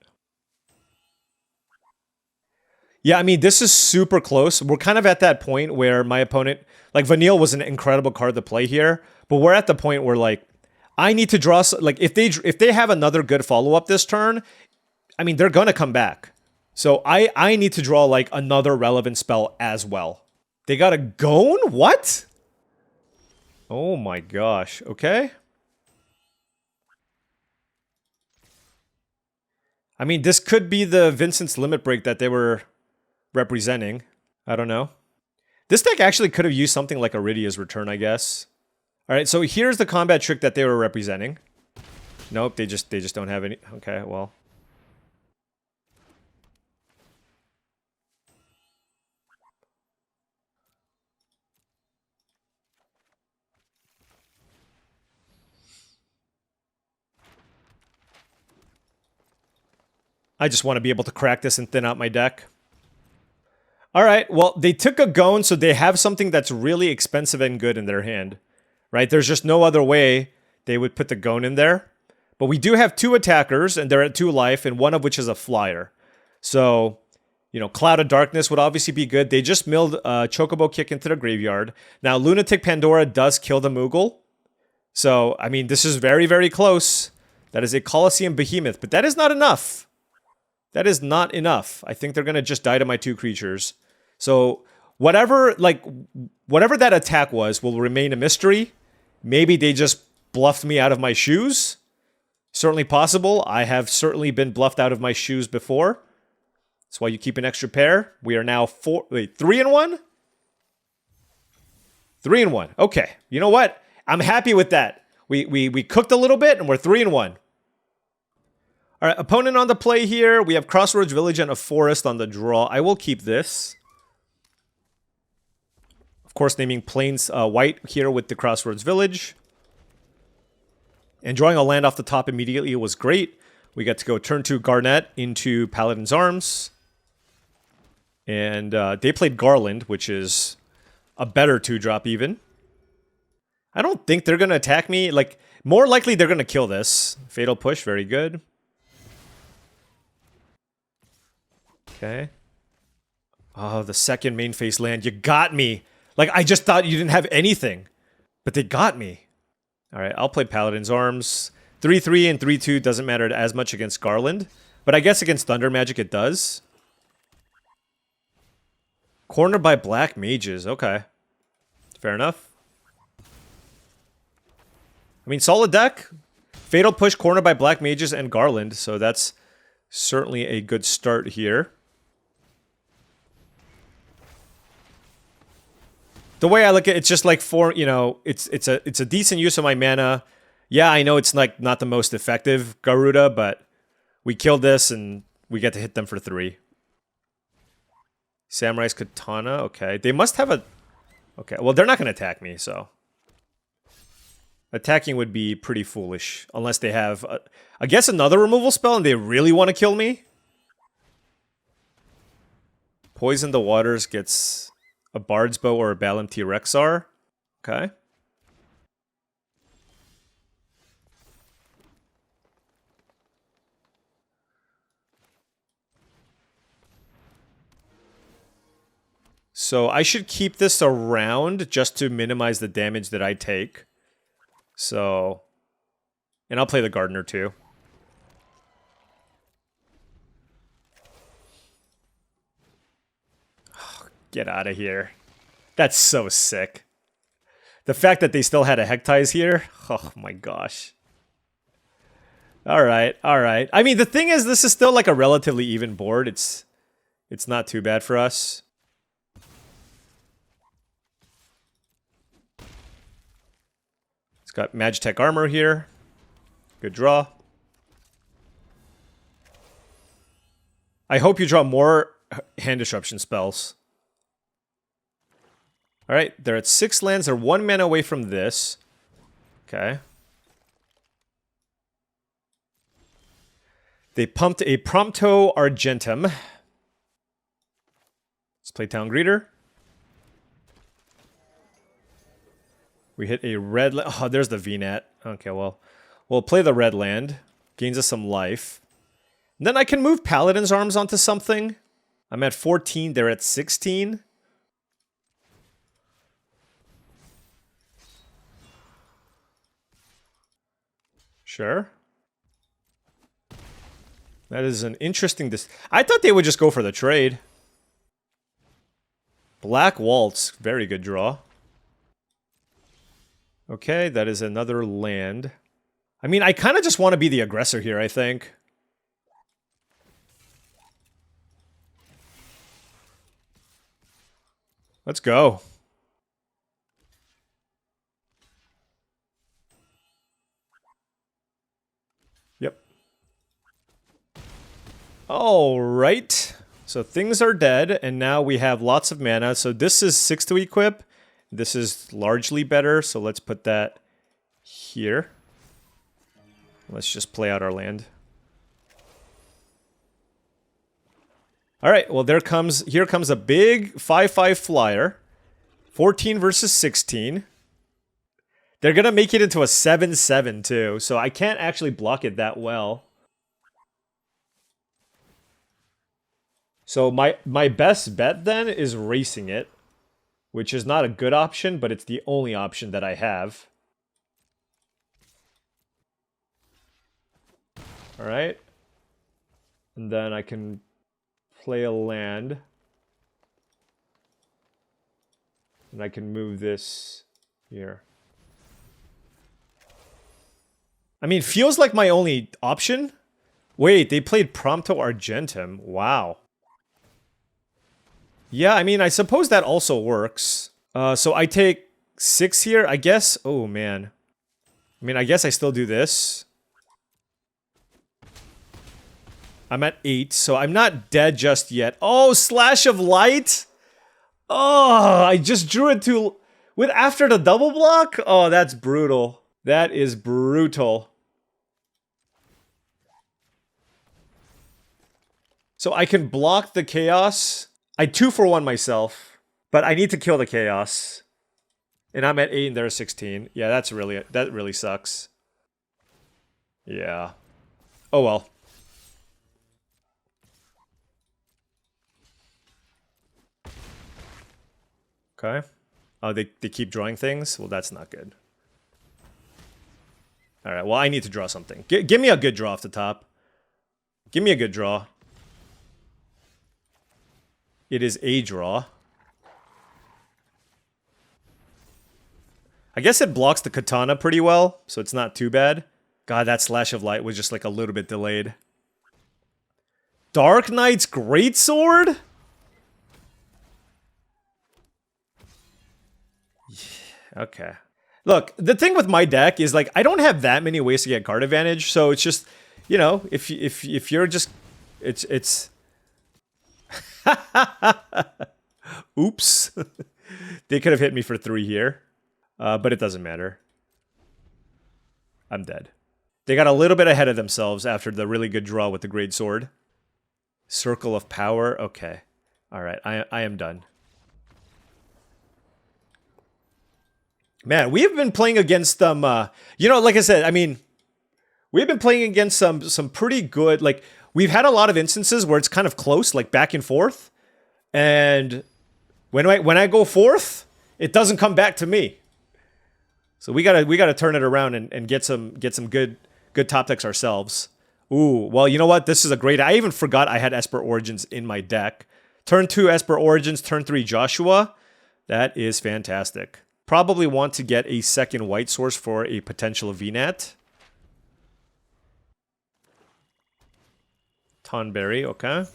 Yeah, I mean, this is super close. We're kind of at that point where my opponent... Like, Vanille was an incredible card to play here, but we're at the point where, like, I need to draw... Like, if they have another good follow-up this turn, I mean, they're gonna come back. So I need to draw, like, another relevant spell as well. They got a Gone? What? Oh my gosh. Okay. I mean, this could be the Vincent's Limit Break that they were representing. I don't know. This deck actually could have used something like Iridia's Return, I guess. Alright, so here's the combat trick that they were representing. Nope, they just don't have any... Okay, well... I just want to be able to crack this and thin out my deck. Alright, well, they took a Gone, so they have something that's really expensive and good in their hand. Right? There's just no other way they would put the Gone in there. But we do have 2 attackers, and they're at 2 life, and one of which is a flyer. So, you know, Cloud of Darkness would obviously be good. They just milled Chocobo Kick into the graveyard. Now, Lunatic Pandora does kill the Moogle. So, I mean, this is very, very close. That is a Colosseum Behemoth, but that is not enough. That is not enough. I think they're going to just die to my 2 creatures. So, whatever that attack was will remain a mystery. Maybe they just bluffed me out of my shoes. Certainly possible. I have certainly been bluffed out of my shoes before. That's why you keep an extra pair. We are now 3-1? 3-1. Okay. You know what? I'm happy with that. We cooked a little bit and we're 3-1. All right, opponent on the play here. We have Crossroads Village and a Forest on the draw. I will keep this. Of course, naming Plains white here with the Crossroads Village. And drawing a land off the top immediately was great. We get to go turn 2 Garnet into Paladin's Arms. And they played Garland, which is a better 2-drop even. I don't think they're going to attack me. Like, more likely they're going to kill this. Fatal Push, very good. Okay. Oh, the second main phase land. You got me. Like, I just thought you didn't have anything. But they got me. All right, I'll play Paladin's Arms. 3-3 and 3-2 doesn't matter as much against Garland. But I guess against Thunder Magic it does. Cornered by Black Mages. Okay. Fair enough. I mean, solid deck. Fatal Push, cornered by Black Mages and Garland. So that's certainly a good start here. The way I look at it, it's just like for, you know, it's a decent use of my mana. Yeah, I know it's like not the most effective Garuda, but we killed this and we get to hit them for 3. Samurai's Katana, okay. They must have a... Okay, well, they're not going to attack me, so... Attacking would be pretty foolish, unless they have, I guess, another removal spell and they really want to kill me. Poison the Waters gets a Bard's Bow or a Balam T-Rexar. Okay. So I should keep this around just to minimize the damage that I take. So, and I'll play the Gardener too. Oh, get out of here. That's so sick. The fact that they still had a Hectize here. Oh my gosh. Alright, alright. I mean, the thing is, this is still like a relatively even board. It's not too bad for us. Got Magitech Armor here. Good draw. I hope you draw more hand disruption spells. Alright, they're at 6 lands. They're 1 mana away from this. Okay. They pumped a Prompto Argentum. Let's play Town Greeter. We hit a red land. Oh, there's the Venat. Okay, well, we'll play the red land. Gains us some life. And then I can move Paladin's Arms onto something. I'm at 14. They're at 16. Sure. That is an interesting... I thought they would just go for the trade. Black Waltz. Very good draw. Okay, that is another land. I mean, I kind of just want to be the aggressor here, I think. Let's go. Yep. All right. So things are dead, and now we have lots of mana. So this is 6 to equip. This is largely better, so let's put that here. Let's just play out our land. Alright, well here comes a big 5/5 flyer. 14 versus 16. They're gonna make it into a 7/7 too, so I can't actually block it that well. So my best bet then is racing it. Which is not a good option, but it's the only option that I have. Alright. And then I can play a land. And I can move this here. I mean, feels like my only option. Wait, they played Prompto Argentum. Wow. Yeah, I mean, I suppose that also works. So I take 6 here, I guess. Oh, man. I mean, I guess I still do this. I'm at 8, so I'm not dead just yet. Oh, Slash of Light? Oh, I just drew it to... With after the double block? Oh, that's brutal. That is brutal. So I can block the Chaos. I 2-for-1 myself, but I need to kill the chaos. And I'm at 8 and they're 16. Yeah, that really sucks. Yeah. Oh well. Okay. Oh, they keep drawing things? Well, that's not good. Alright, well, I need to draw something. Give me a good draw off the top. Give me a good draw. It is a draw. I guess it blocks the katana pretty well, so it's not too bad. God, that slash of light was just like a little bit delayed. Dark Knight's Greatsword? Yeah, okay. Look, the thing with my deck is like I don't have that many ways to get card advantage, so it's just, you know, if you're just it's oops. They could have hit me for 3 here. But it doesn't matter. I'm dead. They got a little bit ahead of themselves after the really good draw with the great sword. Circle of power. Okay. All right. I am done. Man, we've been playing against them. You know, like I said, I mean, we've been playing against some pretty good. Like we've had a lot of instances where it's kind of close, like back and forth. And when I go forth, it doesn't come back to me. So we gotta turn it around and get some good top decks ourselves. Ooh, well, you know what? This is a great. I even forgot I had Esper Origins in my deck. Turn 2 Esper Origins, turn 3 Joshua. That is fantastic. Probably want to get a second white source for a potential Venat. Tonberry, okay.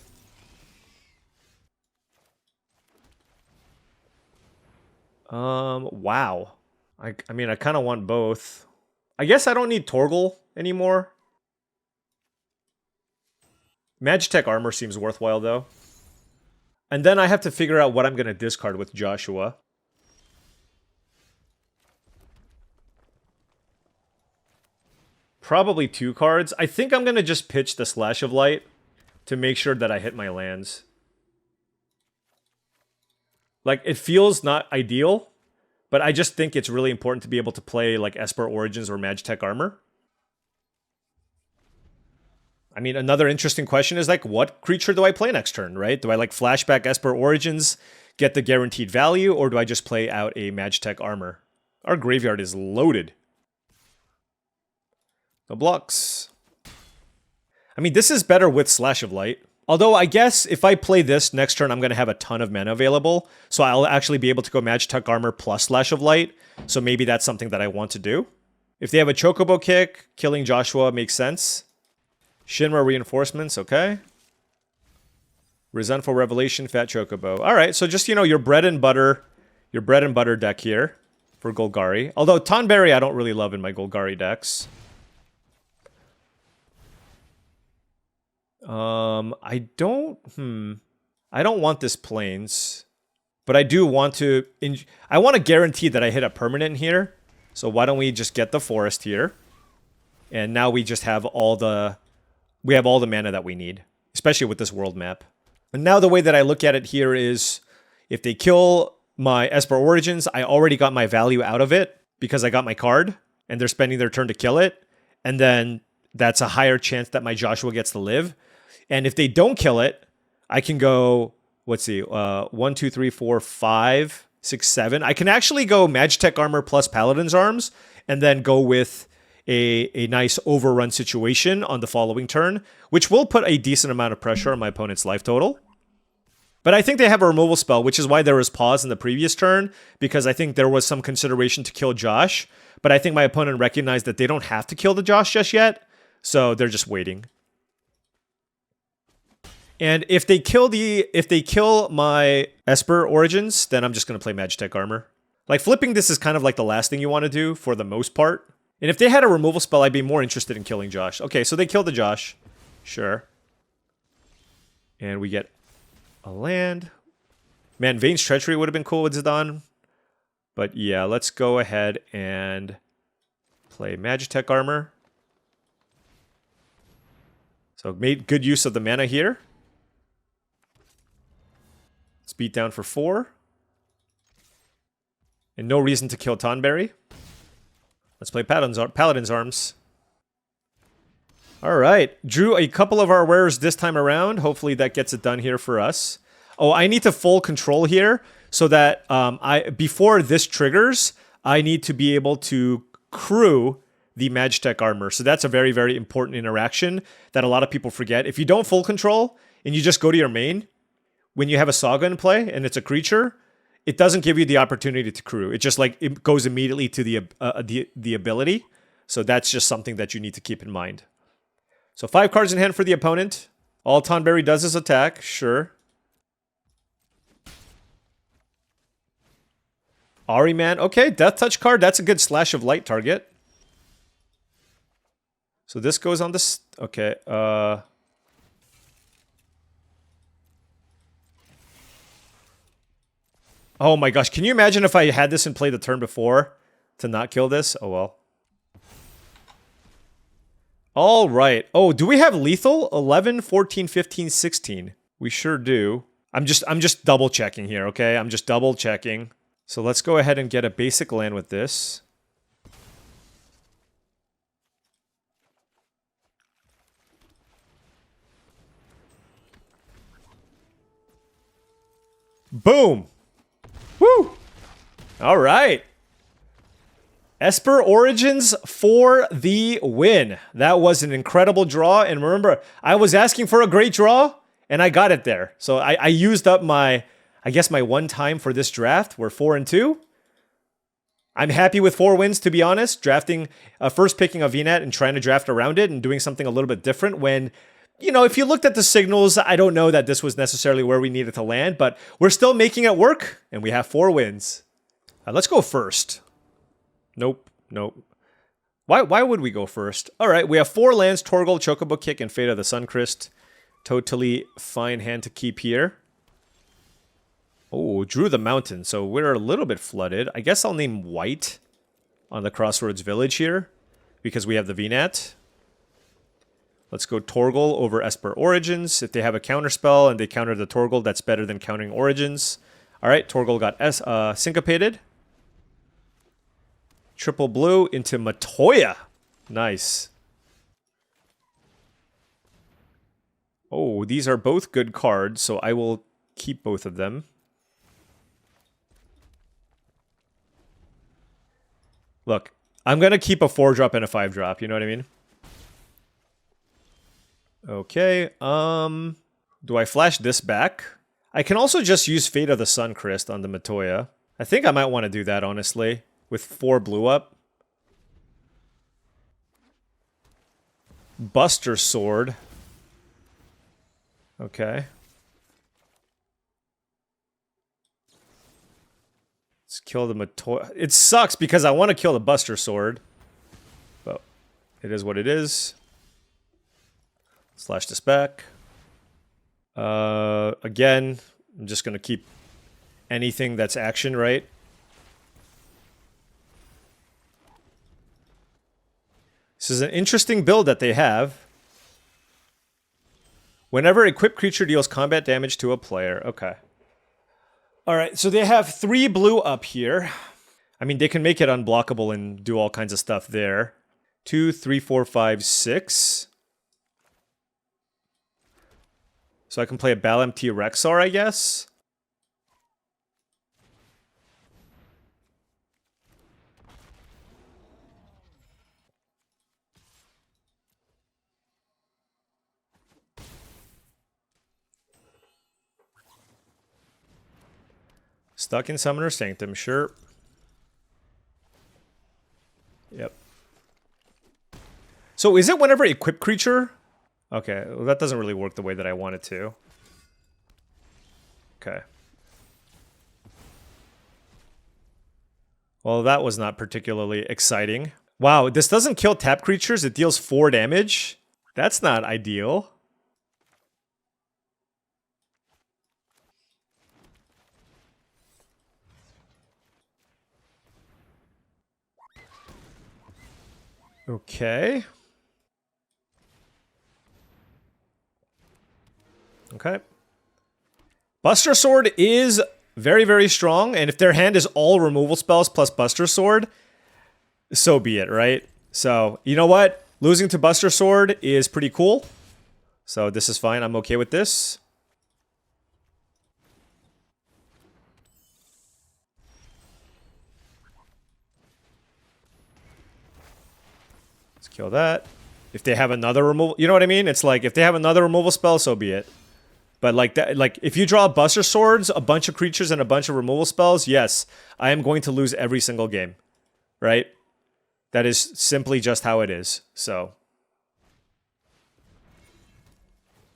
Wow. I mean, I kind of want both. I guess I don't need Torgal anymore. Magitech Armor seems worthwhile, though. And then I have to figure out what I'm going to discard with Joshua. Probably 2 cards. I think I'm going to just pitch the Slash of Light to make sure that I hit my lands. Like, it feels not ideal, but I just think it's really important to be able to play like Esper Origins or Magitech Armor. I mean, another interesting question is like, what creature do I play next turn, right? Do I like flashback Esper Origins, get the guaranteed value, or do I just play out a Magitech Armor? Our graveyard is loaded. No blocks. I mean, this is better with Slash of Light. Although, I guess if I play this next turn, I'm going to have a ton of mana available. So I'll actually be able to go Magitech Armor plus Slash of Light. So maybe that's something that I want to do. If they have a Chocobo kick, killing Joshua makes sense. Shinra Reinforcements, okay. Resentful Revelation, Fat Chocobo. Alright, so just, you know, your bread and butter deck here for Golgari. Although Tonberry I don't really love in my Golgari decks. I don't want this Plains, but I do want to, I want to guarantee that I hit a permanent here, so why don't we just get the forest here, and now we just have all the mana that we need, especially with this world map. And now the way that I look at it here is, if they kill my Esper Origins, I already got my value out of it, because I got my card, and they're spending their turn to kill it, and then that's a higher chance that my Joshua gets to live. And if they don't kill it, I can go, let's see, 1, 2, 3, 4, 5, 6, 7. I can actually go Magitech Armor plus Paladin's Arms, and then go with a nice overrun situation on the following turn, which will put a decent amount of pressure on my opponent's life total. But I think they have a removal spell, which is why there was pause in the previous turn, because I think there was some consideration to kill Josh, but I think my opponent recognized that they don't have to kill the Josh just yet, so they're just waiting. And if they kill my Esper Origins, then I'm just going to play Magitech Armor. Like, flipping this is kind of like the last thing you want to do for the most part. And if they had a removal spell, I'd be more interested in killing Josh. Okay, so they killed the Josh. Sure. And we get a land. Man, Vane's Treachery would have been cool with Zidane. But yeah, let's go ahead and play Magitech Armor. So made good use of the mana here. Let's beat down for 4. And no reason to kill Tonberry. Let's play Paladin's Arms. All right. Drew a couple of our wares this time around. Hopefully that gets it done here for us. Oh, I need to full control here so that before this triggers, I need to be able to crew the Magitech armor. So that's a very, very important interaction that a lot of people forget. If you don't full control and you just go to your main, when you have a Saga in play and it's a creature, it doesn't give you the opportunity to crew. It just like it goes immediately to the ability. So that's just something that you need to keep in mind. So 5 cards in hand for the opponent. All Tonberry does is attack, sure. Ahriman, okay, Death Touch card. That's a good Slash of Light target. So this goes on this. Okay. Oh my gosh, can you imagine if I had this in play the turn before to not kill this? Oh well. All right. Oh, do we have lethal? 11, 14, 15, 16. We sure do. I'm just double checking here, okay? I'm just double checking. So let's go ahead and get a basic land with this. Boom. Woo. All right. Esper Origins for the win. That was an incredible draw. And remember, I was asking for a great draw, and I got it there. So I used up my, I guess, my one time for this draft. We're 4-2. I'm happy with 4 wins, to be honest. Drafting, first picking a Venat and trying to draft around it and doing something a little bit different when, you know, if you looked at the signals, I don't know that this was necessarily where we needed to land, but we're still making it work, and we have 4 wins. Let's go first. Nope, nope. Why would we go first? All right, we have 4 lands, Torgal, Chocobo Kick, and Fate of the Suncrist. Totally fine hand to keep here. Oh, drew the mountain, so we're a little bit flooded. I guess I'll name white on the Crossroads Village here because we have the Venat. Let's go Torgal over Esper Origins. If they have a counterspell and they counter the Torgal, that's better than countering Origins. All right, Torgal got syncopated. Triple blue into Matoya. Nice. Oh, these are both good cards, so I will keep both of them. Look, I'm going to keep a 4-drop and a 5-drop, you know what I mean? Okay, do I flash this back? I can also just use Fate of the Suncrist on the Matoya. I think I might want to do that, honestly, with 4 blue up. Buster Sword. Okay. Let's kill the Matoya. It sucks because I want to kill the Buster Sword. But it is what it is. Slash this back. Again, I'm just going to keep anything that's action, right? This is an interesting build that they have. Whenever equipped creature deals combat damage to a player. Okay. Alright, so they have 3 blue up here. I mean, they can make it unblockable and do all kinds of stuff there. 2, 3, 4, 5, 6. So I can play a Bal-MT Rexar, I guess. Stuck in Summoner Sanctum, sure. Yep. So is it whenever equipped creature? Okay, well that doesn't really work the way that I want it to. Okay. Well, that was not particularly exciting. Wow, this doesn't kill tap creatures, it deals 4 damage? That's not ideal. Okay. Okay. Buster Sword is very, very strong, and if their hand is all removal spells plus Buster Sword, so be it, right? So, you know what? Losing to Buster Sword is pretty cool. So this is fine. I'm okay with this. Let's kill that. If they have another removal, you know what I mean? It's like, if they have another removal spell, so be it. But like that, like if you draw Buster Swords, a bunch of creatures, and a bunch of removal spells, yes, I am going to lose every single game, right? That is simply just how it is. So,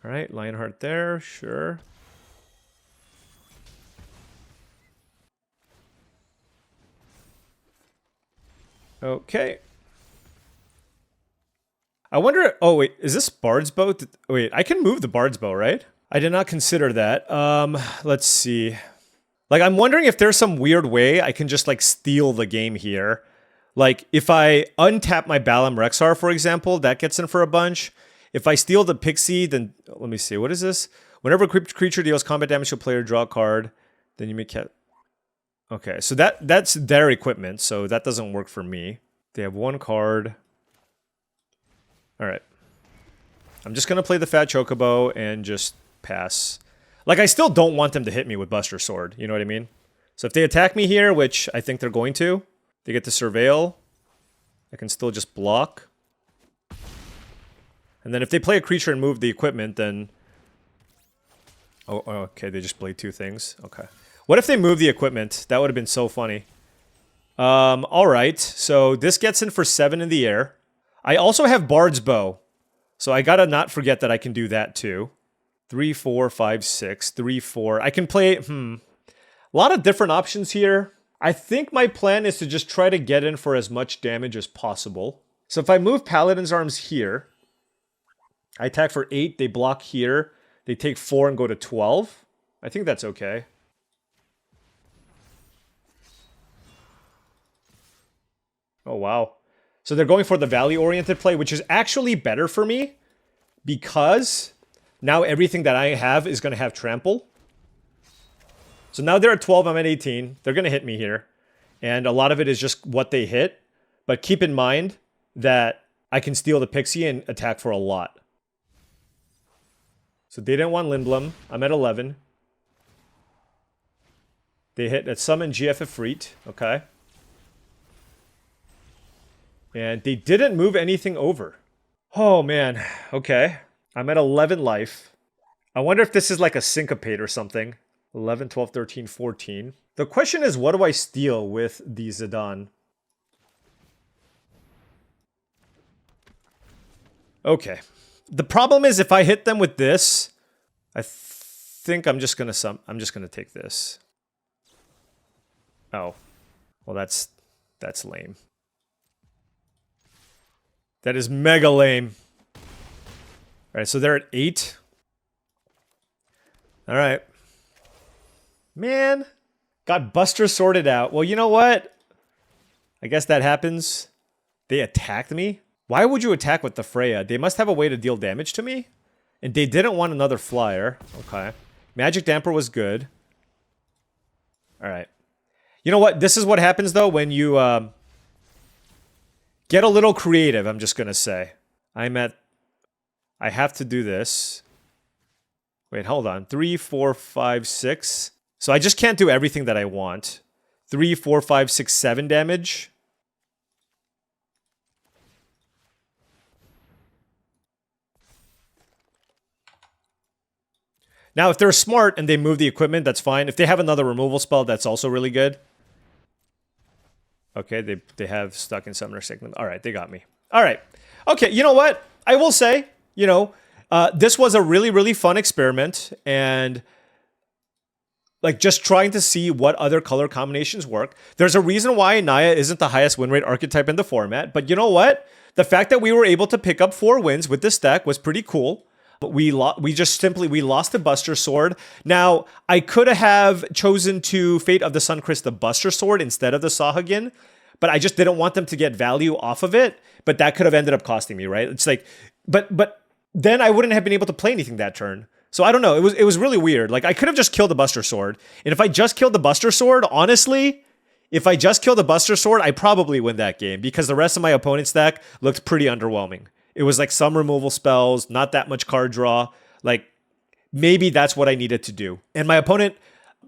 all right, Lionheart there, sure. Okay. I wonder. Oh wait, is this Bard's Bow? Wait, I can move the Bard's Bow, right? I did not consider that. Let's see. Like, I'm wondering if there's some weird way I can just like steal the game here. Like, if I untap my Balam Rexar, for example, that gets in for a bunch. If I steal the Pixie, then let me see. What is this? Whenever a creature deals combat damage to a player, draw a card. Then you make it. Okay, so that's their equipment, so that doesn't work for me. They have one card. All right. I'm just going to play the Fat Chocobo and just pass. Like, I still don't want them to hit me with Buster Sword. You know what I mean? So if they attack me here, which I think they're going to, they get to Surveil. I can still just block. And then if they play a creature and move the equipment, then... Oh, okay, they just played two things. Okay. What if they move the equipment? That would have been so funny. Alright, so this gets in for 7 in the air. I also have Bard's Bow. So I gotta not forget that I can do that too. 3, 4, 5, 6, 3, 4. I can play, a lot of different options here. I think my plan is to just try to get in for as much damage as possible. So if I move Paladin's Arms here, I attack for 8, they block here, they take 4 and go to 12. I think that's okay. Oh, wow. So they're going for the value-oriented play, which is actually better for me because now everything that I have is going to have trample. So now they're at 12, I'm at 18. They're going to hit me here. And a lot of it is just what they hit. But keep in mind that I can steal the Pixie and attack for a lot. So they didn't want Lindblom. I'm at 11. They hit at Summon GF Ifrit. Okay. And they didn't move anything over. Oh, man. Okay. I'm at 11 life. I wonder if this is like a syncopate or something. 11, 12, 13, 14. The question is, what do I steal with the Zidane? Okay. The problem is if I hit them with this, I think I'm just gonna take this. Oh. Well, that's lame. That is mega lame. Alright, so they're at 8. Alright. Man. Got Buster sorted out. Well, you know what? I guess that happens. They attacked me? Why would you attack with the Freya? They must have a way to deal damage to me? And they didn't want another flyer. Okay. Magic Damper was good. Alright. You know what? This is what happens, though, when you, get a little creative, I'm just gonna say. I have to do this. Wait, hold on. 3, 4, 5, 6. So I just can't do everything that I want. 3, 4, 5, 6, 7 damage. Now, if they're smart and they move the equipment, that's fine. If they have another removal spell, that's also really good. Okay, they have stuck in Summoner Segment. All right, they got me. All right. Okay, you know what? I will say, you know, this was a really, really fun experiment. And like just trying to see what other color combinations work. There's a reason why Naya isn't the highest win rate archetype in the format. But you know what? The fact that we were able to pick up 4 wins with this deck was pretty cool. But we lost the Buster Sword. Now, I could have chosen to Fate of the Suncrist the Buster Sword instead of the Sahagin, but I just didn't want them to get value off of it. But that could have ended up costing me, right? It's like, but then I wouldn't have been able to play anything that turn. So I don't know. It was really weird. Like I could have just killed the Buster Sword. And if I just killed the Buster Sword, honestly, if I just killed the Buster Sword, I probably win that game because the rest of my opponent's deck looked pretty underwhelming. It was like some removal spells, not that much card draw. Like maybe that's what I needed to do. And my opponent,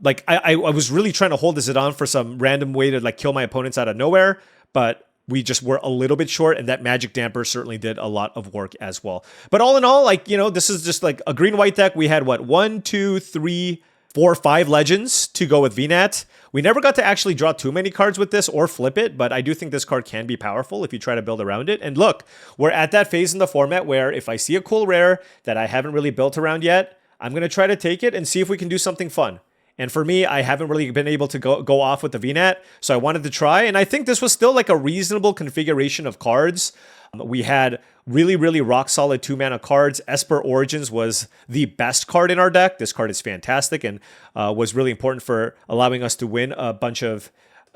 like I was really trying to hold this on for some random way to like kill my opponents out of nowhere, but we just were a little bit short, and that Magic Damper certainly did a lot of work as well. But all in all, like, you know, this is just like a green-white deck. We had, what, 1, 2, 3, 4, 5 Legends to go with Venat. We never got to actually draw too many cards with this or flip it, but I do think this card can be powerful if you try to build around it. And look, we're at that phase in the format where if I see a cool rare that I haven't really built around yet, I'm going to try to take it and see if we can do something fun. And for me, I haven't really been able to go off with the Venat, so I wanted to try. And I think this was still like a reasonable configuration of cards. We had really, really rock-solid 2-mana cards. Esper Origins was the best card in our deck. This card is fantastic and was really important for allowing us to win a bunch of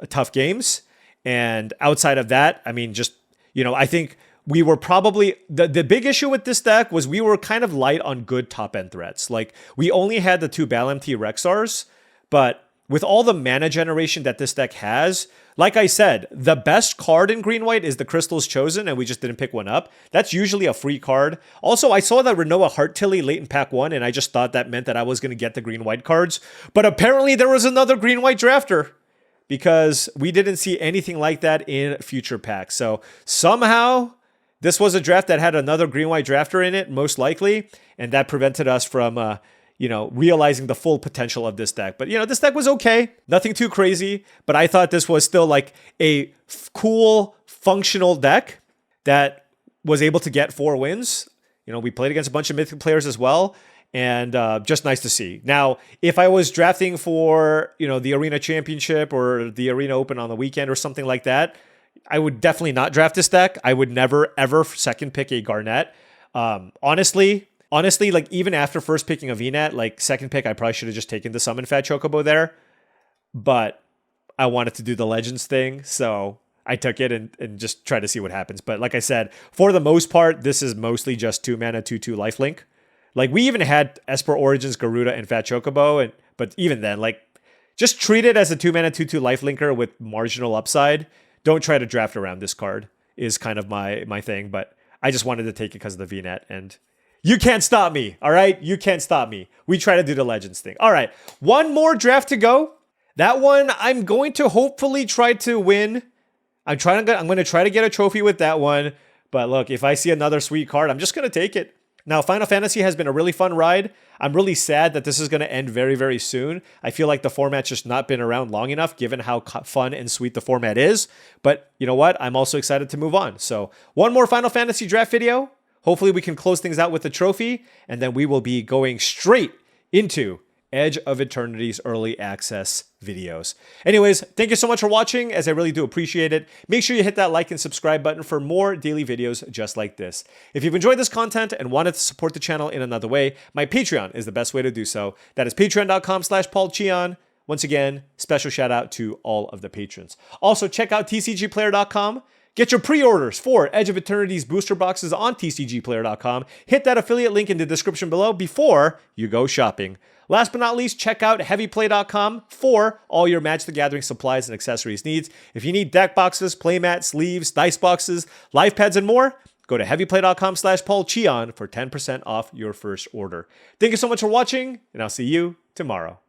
tough games. And outside of that, I mean, just, you know, I think we were probably, the big issue with this deck was we were kind of light on good top-end threats. Like, we only had the 2 BalMT Rexars, but with all the mana generation that this deck has, like I said, the best card in green-white is the Crystal's Chosen, and we just didn't pick one up. That's usually a free card. Also, I saw that Renoa Hearttilly late in pack 1, and I just thought that meant that I was going to get the green-white cards. But apparently there was another green-white drafter, because we didn't see anything like that in future packs. So somehow this was a draft that had another green-white drafter in it, most likely, and that prevented us from, you know, realizing the full potential of this deck. But, you know, this deck was okay. Nothing too crazy, but I thought this was still like a cool, functional deck that was able to get 4 wins. You know, we played against a bunch of Mythic players as well, and just nice to see. Now, if I was drafting for, you know, the Arena Championship or the Arena Open on the weekend or something like that, I would definitely not draft this deck. I would never, ever second pick a Garnet. Honestly, like even after first picking a Venat, like second pick, I probably should have just taken the Summon Fat Chocobo there. But I wanted to do the Legends thing, so I took it and just try to see what happens. But like I said, for the most part, this is mostly just 2-mana, 2/2 lifelink. Like we even had Esper Origins, Garuda, and Fat Chocobo, but even then, like just treat it as a 2-mana, 2/2 lifelinker with marginal upside. Don't try to draft around this card is kind of my thing, but I just wanted to take it because of the Venat, and you can't stop me, all right? You can't stop me. We try to do the Legends thing. All right, one more draft to go. That one, I'm going to hopefully try to win. I'm going to try to get a trophy with that one, but look, if I see another sweet card, I'm just going to take it. Now, Final Fantasy has been a really fun ride. I'm really sad that this is going to end very, very soon. I feel like the format's just not been around long enough, given how fun and sweet the format is. But you know what? I'm also excited to move on. So one more Final Fantasy draft video. Hopefully we can close things out with the trophy, and then we will be going straight into Edge of Eternity's early access videos. Anyways, thank you so much for watching, as I really do appreciate it. Make sure you hit that like and subscribe button for more daily videos just like this. If you've enjoyed this content and wanted to support the channel in another way, my Patreon is the best way to do so. That is patreon.com/paulcheon. Once again, special shout out to all of the patrons. Also, check out TCGplayer.com. Get your pre-orders for Edge of Eternity's booster boxes on TCGplayer.com. Hit that affiliate link in the description below before you go shopping. Last but not least, check out HeavyPlay.com for all your Magic the Gathering supplies and accessories needs. If you need deck boxes, playmats, sleeves, dice boxes, life pads, and more, go to HeavyPlay.com/paulcheon for 10% off your first order. Thank you so much for watching, and I'll see you tomorrow.